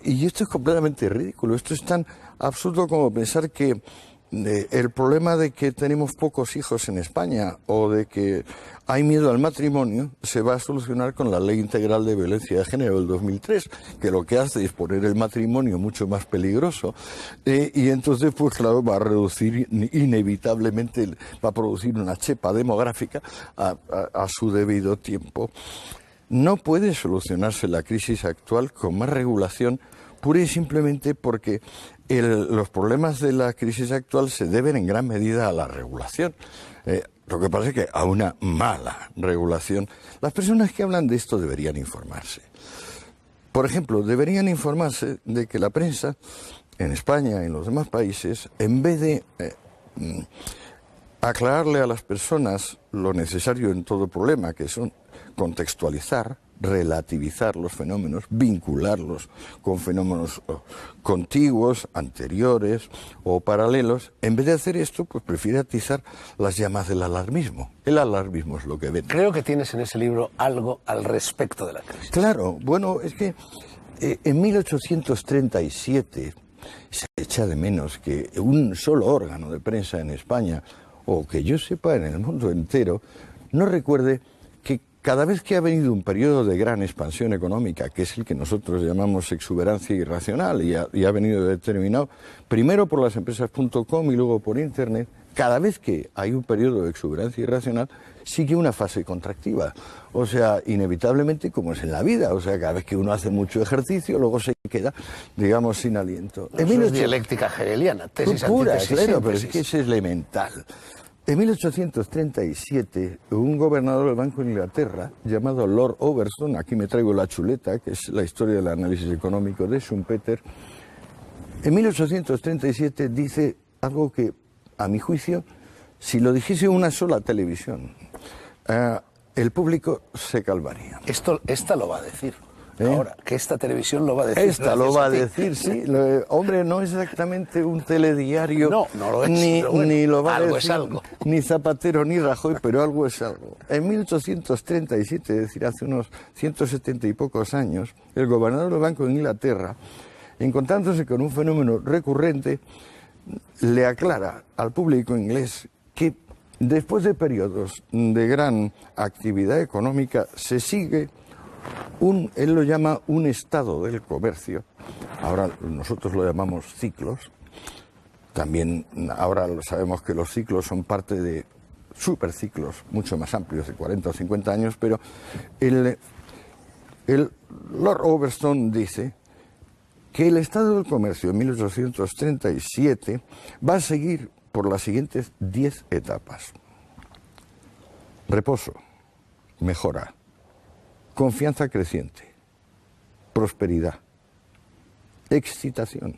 Y esto es completamente ridículo. Esto es tan absurdo como pensar que el problema de que tenemos pocos hijos en España o de que hay miedo al matrimonio se va a solucionar con la Ley Integral de Violencia de Género del 2003, que lo que hace es poner el matrimonio mucho más peligroso y entonces, pues claro, va a reducir inevitablemente, va a producir una chepa demográfica a su debido tiempo. No puede solucionarse la crisis actual con más regulación, pura y simplemente porque los problemas de la crisis actual se deben en gran medida a la regulación. Lo que pasa es que a una mala regulación. Las personas que hablan de esto deberían informarse. Por ejemplo, deberían informarse de que la prensa en España y en los demás países, en vez de aclararle a las personas lo necesario en todo problema, que son contextualizar, relativizar los fenómenos, vincularlos con fenómenos contiguos, anteriores o paralelos, en vez de hacer esto, pues prefiere atizar las llamas del alarmismo. El alarmismo es lo que ven. Creo que tienes en ese libro algo al respecto de la crisis. Claro, bueno, es que en 1837 se echa de menos que un solo órgano de prensa en España, o que yo sepa en el mundo entero, no recuerde que cada vez que ha venido un periodo de gran expansión económica, que es el que nosotros llamamos exuberancia irracional, y ha venido determinado primero por las empresas.com y luego por Internet, cada vez que hay un periodo de exuberancia irracional, sigue una fase contractiva. O sea, inevitablemente, como es en la vida, o sea, cada vez que uno hace mucho ejercicio, luego se queda, digamos, sin aliento. Eso es dialéctica hegeliana, tesis, pura, antítesis, claro, pero es síntesis. que es elemental. En 1837, un gobernador del Banco de Inglaterra, llamado Lord Overstone, aquí me traigo la chuleta, que es la historia del análisis económico de Schumpeter, en 1837 dice algo que, a mi juicio, si lo dijese una sola televisión, el público se calmaría. Esta lo va a decir. Ahora, que esta televisión lo va a decir. Esta lo va a decir, sí. Hombre, no es exactamente un telediario. No lo es. Ni lo va a algo decir es algo. Ni Zapatero ni Rajoy, pero algo es algo. En 1837, es decir, hace unos 170 y pocos años, el gobernador del Banco de Inglaterra, encontrándose con un fenómeno recurrente, le aclara al público inglés que después de periodos de gran actividad económica se sigue él lo llama un estado del comercio. Ahora nosotros lo llamamos ciclos. También ahora sabemos que los ciclos son parte de superciclos mucho más amplios, de 40 o 50 años, pero el Lord Overstone dice que el estado del comercio en 1837 va a seguir por las siguientes 10 etapas. Reposo, mejora, confianza creciente, prosperidad, excitación,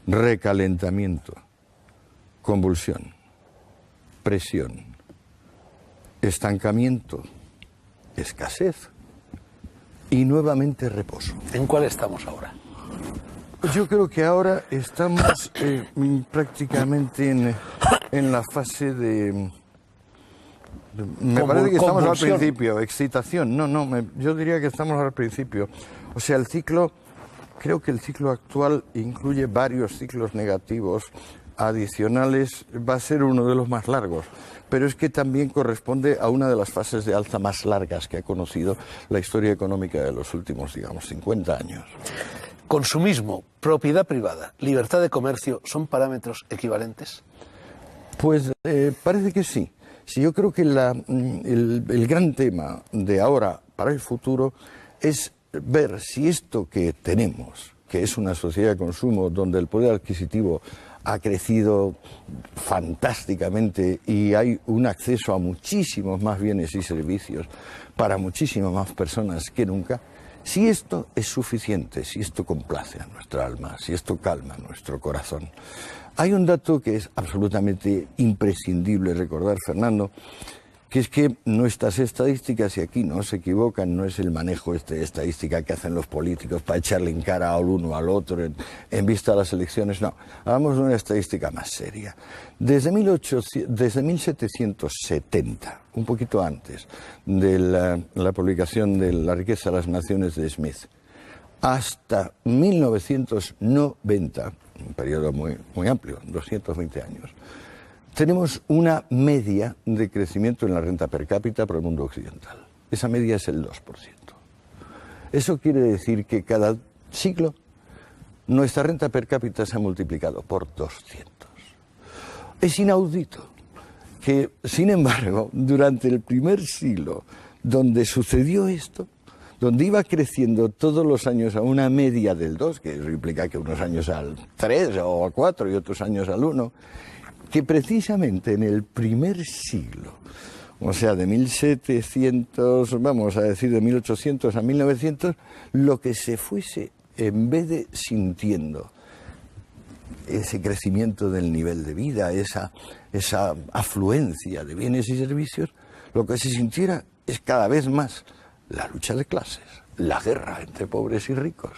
recalentamiento, convulsión, presión, estancamiento, escasez y nuevamente reposo. ¿En cuál estamos ahora? Yo creo que ahora estamos prácticamente en la fase de... Me parece que estamos al principio, excitación. Yo diría que estamos al principio. O sea, creo que el ciclo actual incluye varios ciclos negativos adicionales, va a ser uno de los más largos, pero es que también corresponde a una de las fases de alza más largas que ha conocido la historia económica de los últimos, digamos, 50 años. Consumismo, propiedad privada, libertad de comercio, ¿son parámetros equivalentes? Pues parece que sí. Sí, yo creo que el gran tema de ahora para el futuro es ver si esto que tenemos, que es una sociedad de consumo donde el poder adquisitivo ha crecido fantásticamente y hay un acceso a muchísimos más bienes y servicios para muchísimas más personas que nunca, si esto es suficiente, si esto complace a nuestra alma, si esto calma nuestro corazón. Hay un dato que es absolutamente imprescindible recordar, Fernando, que es que nuestras estadísticas, y aquí no se equivocan, no es el manejo de estadística que hacen los políticos para echarle en cara al uno al otro en vista de las elecciones, no, hablamos de una estadística más seria. Desde 1770, un poquito antes de la publicación de La riqueza de las naciones de Smith, hasta 1990, un periodo muy amplio, 220 años, tenemos una media de crecimiento en la renta per cápita para el mundo occidental. Esa media es el 2%. Eso quiere decir que cada siglo nuestra renta per cápita se ha multiplicado por 200. Es inaudito que, sin embargo, durante el primer siglo, donde sucedió esto, donde iba creciendo todos los años a una media del 2, que eso implica que unos años al 3 o al 4 y otros años al 1, que precisamente en el primer siglo, o sea, de 1700, vamos a decir de 1800 a 1900, lo que se fuese, en vez de sintiendo ese crecimiento del nivel de vida, esa afluencia de bienes y servicios, lo que se sintiera es cada vez más la lucha de clases, la guerra entre pobres y ricos,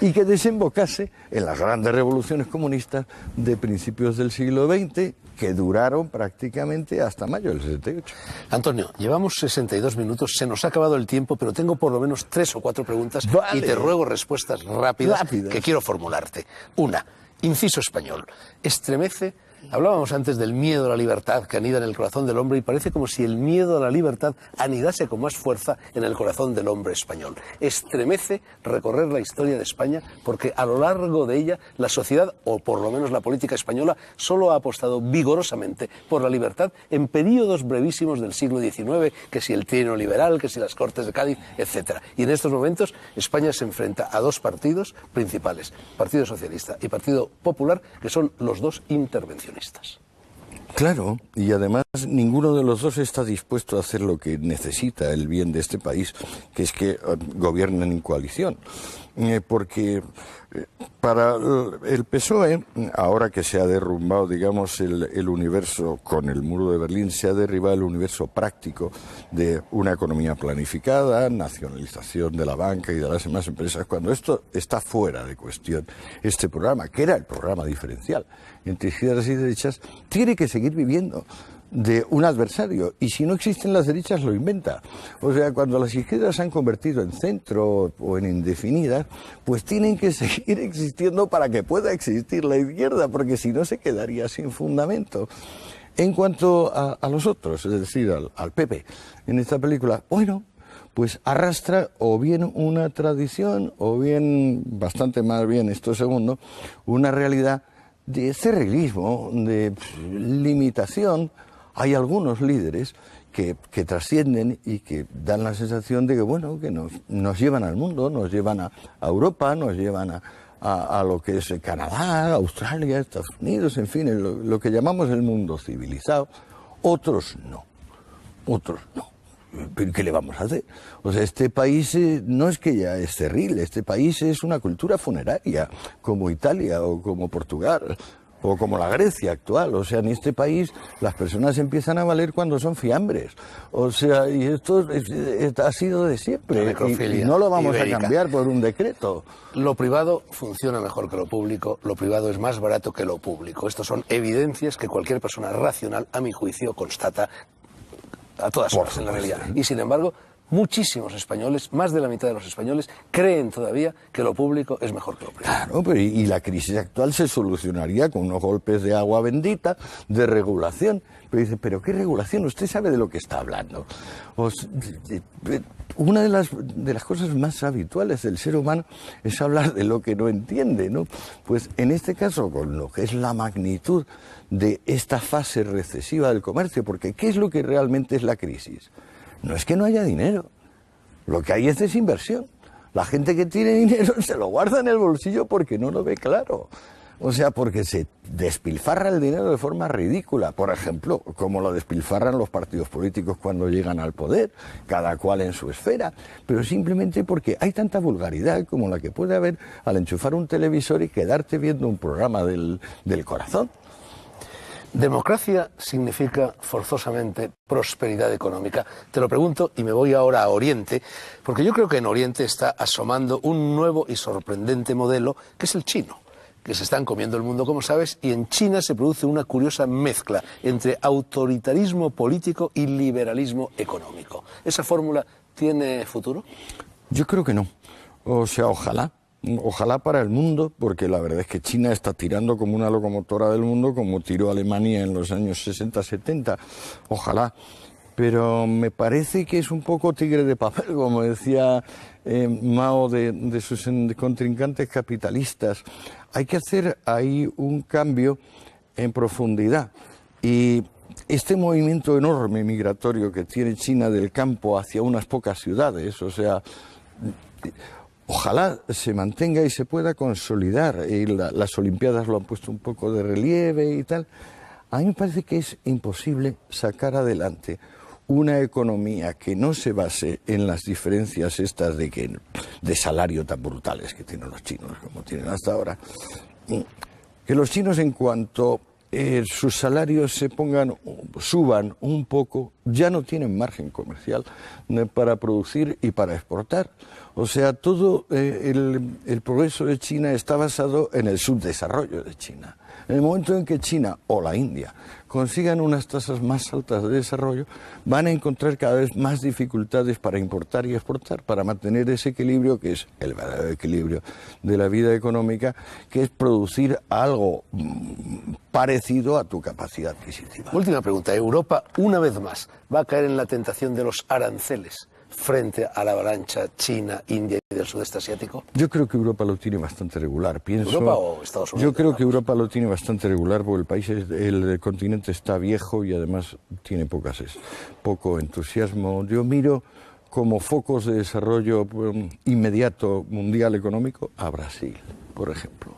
y que desembocase en las grandes revoluciones comunistas de principios del siglo XX, que duraron prácticamente hasta mayo del 78. Antonio, llevamos 62 minutos, se nos ha acabado el tiempo, pero tengo por lo menos 3 o 4 preguntas y te ruego respuestas rápidas que quiero formularte. Una, inciso español. Estremece. Hablábamos antes del miedo a la libertad que anida en el corazón del hombre y parece como si el miedo a la libertad anidase con más fuerza en el corazón del hombre español. Estremece recorrer la historia de España porque a lo largo de ella la sociedad, o por lo menos la política española, solo ha apostado vigorosamente por la libertad en periodos brevísimos del siglo XIX, que si el trienio liberal, que si las Cortes de Cádiz, etc. Y en estos momentos España se enfrenta a dos partidos principales, Partido Socialista y Partido Popular, que son los dos intervencionistas. Claro, y además ninguno de los dos está dispuesto a hacer lo que necesita el bien de este país, que es que gobiernen en coalición. Porque para el PSOE, ahora que se ha derrumbado, digamos, el universo con el muro de Berlín, se ha derribado el universo práctico de una economía planificada, nacionalización de la banca y de las demás empresas. Cuando esto está fuera de cuestión, este programa, que era el programa diferencial entre izquierdas y derechas, tiene que seguir viviendo de un adversario, y si no existen las derechas lo inventa. O sea, cuando las izquierdas se han convertido en centro o en indefinidas, pues tienen que seguir existiendo para que pueda existir la izquierda, porque si no se quedaría sin fundamento. En cuanto a los otros, es decir, al PP, en esta película, bueno, pues arrastra o bien una tradición, o bien, bastante más bien esto segundo, una realidad de cerrilismo, de limitación. Hay algunos líderes que trascienden y que dan la sensación de que, bueno, que nos llevan al mundo, nos llevan a Europa, nos llevan a lo que es Canadá, Australia, Estados Unidos, en fin, lo que llamamos el mundo civilizado. Otros no. ¿Pero qué le vamos a hacer? O sea, este país no es que ya es cerril, este país es una cultura funeraria, como Italia o como Portugal, o como la Grecia actual. O sea, en este país las personas empiezan a valer cuando son fiambres. O sea, y esto ha sido de siempre. Y no lo vamos a cambiar por un decreto. Lo privado funciona mejor que lo público, lo privado es más barato que lo público. Estas son evidencias que cualquier persona racional, a mi juicio, constata a todas horas en la realidad. Y sin embargo, muchísimos españoles, más de la mitad de los españoles, creen todavía que lo público es mejor que lo privado. Claro, pero y la crisis actual se solucionaría con unos golpes de agua bendita, de regulación. Pero dice, ¿pero qué regulación? Usted sabe de lo que está hablando. Una de las cosas más habituales del ser humano es hablar de lo que no entiende, ¿no? Pues en este caso, con lo que es la magnitud de esta fase recesiva del comercio, porque ¿qué es lo que realmente es la crisis? No es que no haya dinero, lo que hay es desinversión. La gente que tiene dinero se lo guarda en el bolsillo porque no lo ve claro. O sea, porque se despilfarra el dinero de forma ridícula. Por ejemplo, como lo despilfarran los partidos políticos cuando llegan al poder, cada cual en su esfera. Pero simplemente porque hay tanta vulgaridad como la que puede haber al enchufar un televisor y quedarte viendo un programa del corazón. ¿Democracia significa forzosamente prosperidad económica? Te lo pregunto y me voy ahora a Oriente, porque yo creo que en Oriente está asomando un nuevo y sorprendente modelo, que es el chino, que se están comiendo el mundo, como sabes, y en China se produce una curiosa mezcla entre autoritarismo político y liberalismo económico. ¿Esa fórmula tiene futuro? Yo creo que no. O sea, ojalá. Ojalá para el mundo, porque la verdad es que China está tirando como una locomotora del mundo, como tiró Alemania en los años 60-70. Ojalá. Pero me parece que es un poco tigre de papel, como decía Mao de sus contrincantes capitalistas. Hay que hacer ahí un cambio en profundidad. Y este movimiento enorme migratorio que tiene China del campo hacia unas pocas ciudades, o sea, ojalá se mantenga y se pueda consolidar. Y las Olimpiadas lo han puesto un poco de relieve y tal. A mí me parece que es imposible sacar adelante una economía que no se base en las diferencias estas de salario tan brutales que tienen los chinos, como tienen hasta ahora. Que los chinos, en cuanto sus salarios suban un poco, ya no tienen margen comercial para producir y para exportar. O sea, todo el progreso de China está basado en el subdesarrollo de China. En el momento en que China o la India consigan unas tasas más altas de desarrollo, van a encontrar cada vez más dificultades para importar y exportar, para mantener ese equilibrio que es el verdadero equilibrio de la vida económica, que es producir algo parecido a tu capacidad adquisitiva. Última pregunta. Europa, una vez más, va a caer en la tentación de los aranceles frente a la avalancha China, India y del sudeste asiático? Yo creo que Europa lo tiene bastante regular. ¿Europa o Estados Unidos? Yo creo que Europa lo tiene bastante regular porque el continente está viejo y además tiene poco entusiasmo. Yo miro como focos de desarrollo inmediato mundial económico a Brasil, por ejemplo.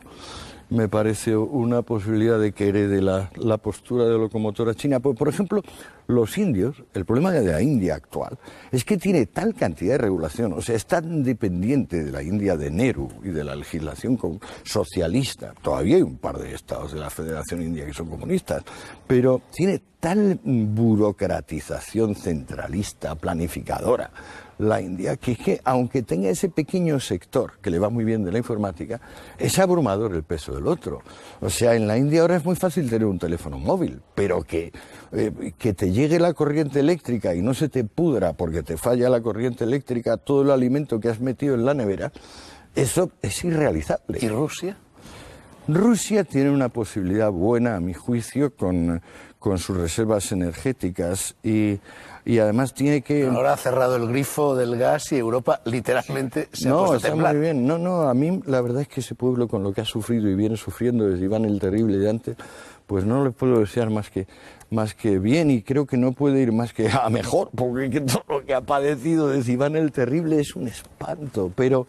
me parece una posibilidad de que herede la postura de locomotora china. Pues, por ejemplo, los indios, el problema de la India actual es que tiene tal cantidad de regulación, o sea, es tan dependiente de la India de Nehru y de la legislación socialista. Todavía hay un par de estados de la Federación India que son comunistas, pero tiene tal burocratización centralista, planificadora, la India, que es que aunque tenga ese pequeño sector que le va muy bien de la informática, es abrumador el peso del otro. O sea, en la India ahora es muy fácil tener un teléfono móvil, pero que te llegue la corriente eléctrica y no se te pudra porque te falla la corriente eléctrica todo el alimento que has metido en la nevera, eso es irrealizable. ¿Y Rusia? Rusia tiene una posibilidad buena, a mi juicio, con sus reservas energéticas y además tiene que... Ahora ha cerrado el grifo del gas y Europa literalmente se ha puesto a temblar. Muy bien. No, a mí la verdad es que ese pueblo con lo que ha sufrido y viene sufriendo desde Iván el Terrible de antes, pues no le puedo desear más que bien, y creo que no puede ir más que a mejor, porque todo lo que ha padecido desde Iván el Terrible es un espanto. Pero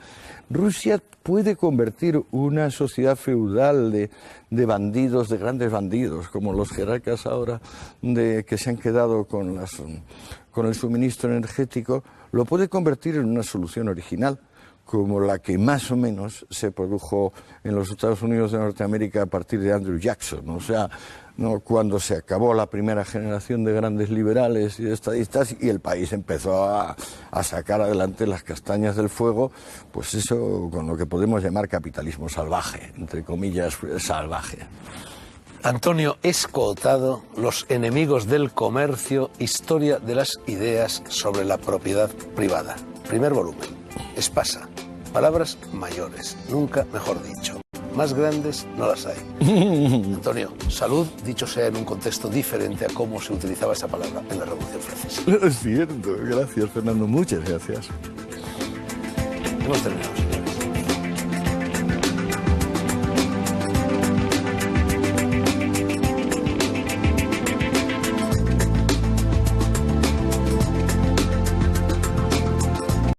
Rusia puede convertir una sociedad feudal de bandidos, de grandes bandidos, como los jerarcas ahora que se han quedado con el suministro energético, lo puede convertir en una solución original, como la que más o menos se produjo en los Estados Unidos de Norteamérica a partir de Andrew Jackson. O sea, cuando se acabó la primera generación de grandes liberales y de estadistas y el país empezó a sacar adelante las castañas del fuego, pues eso con lo que podemos llamar capitalismo salvaje, entre comillas, salvaje. Antonio Escootado, Los enemigos del comercio, historia de las ideas sobre la propiedad privada. Primer volumen. Espasa. Palabras mayores, nunca mejor dicho. Más grandes no las hay. Antonio, salud, dicho sea en un contexto diferente a cómo se utilizaba esa palabra en la Revolución Francesa. Es cierto, gracias Fernando, muchas gracias. Hemos terminado.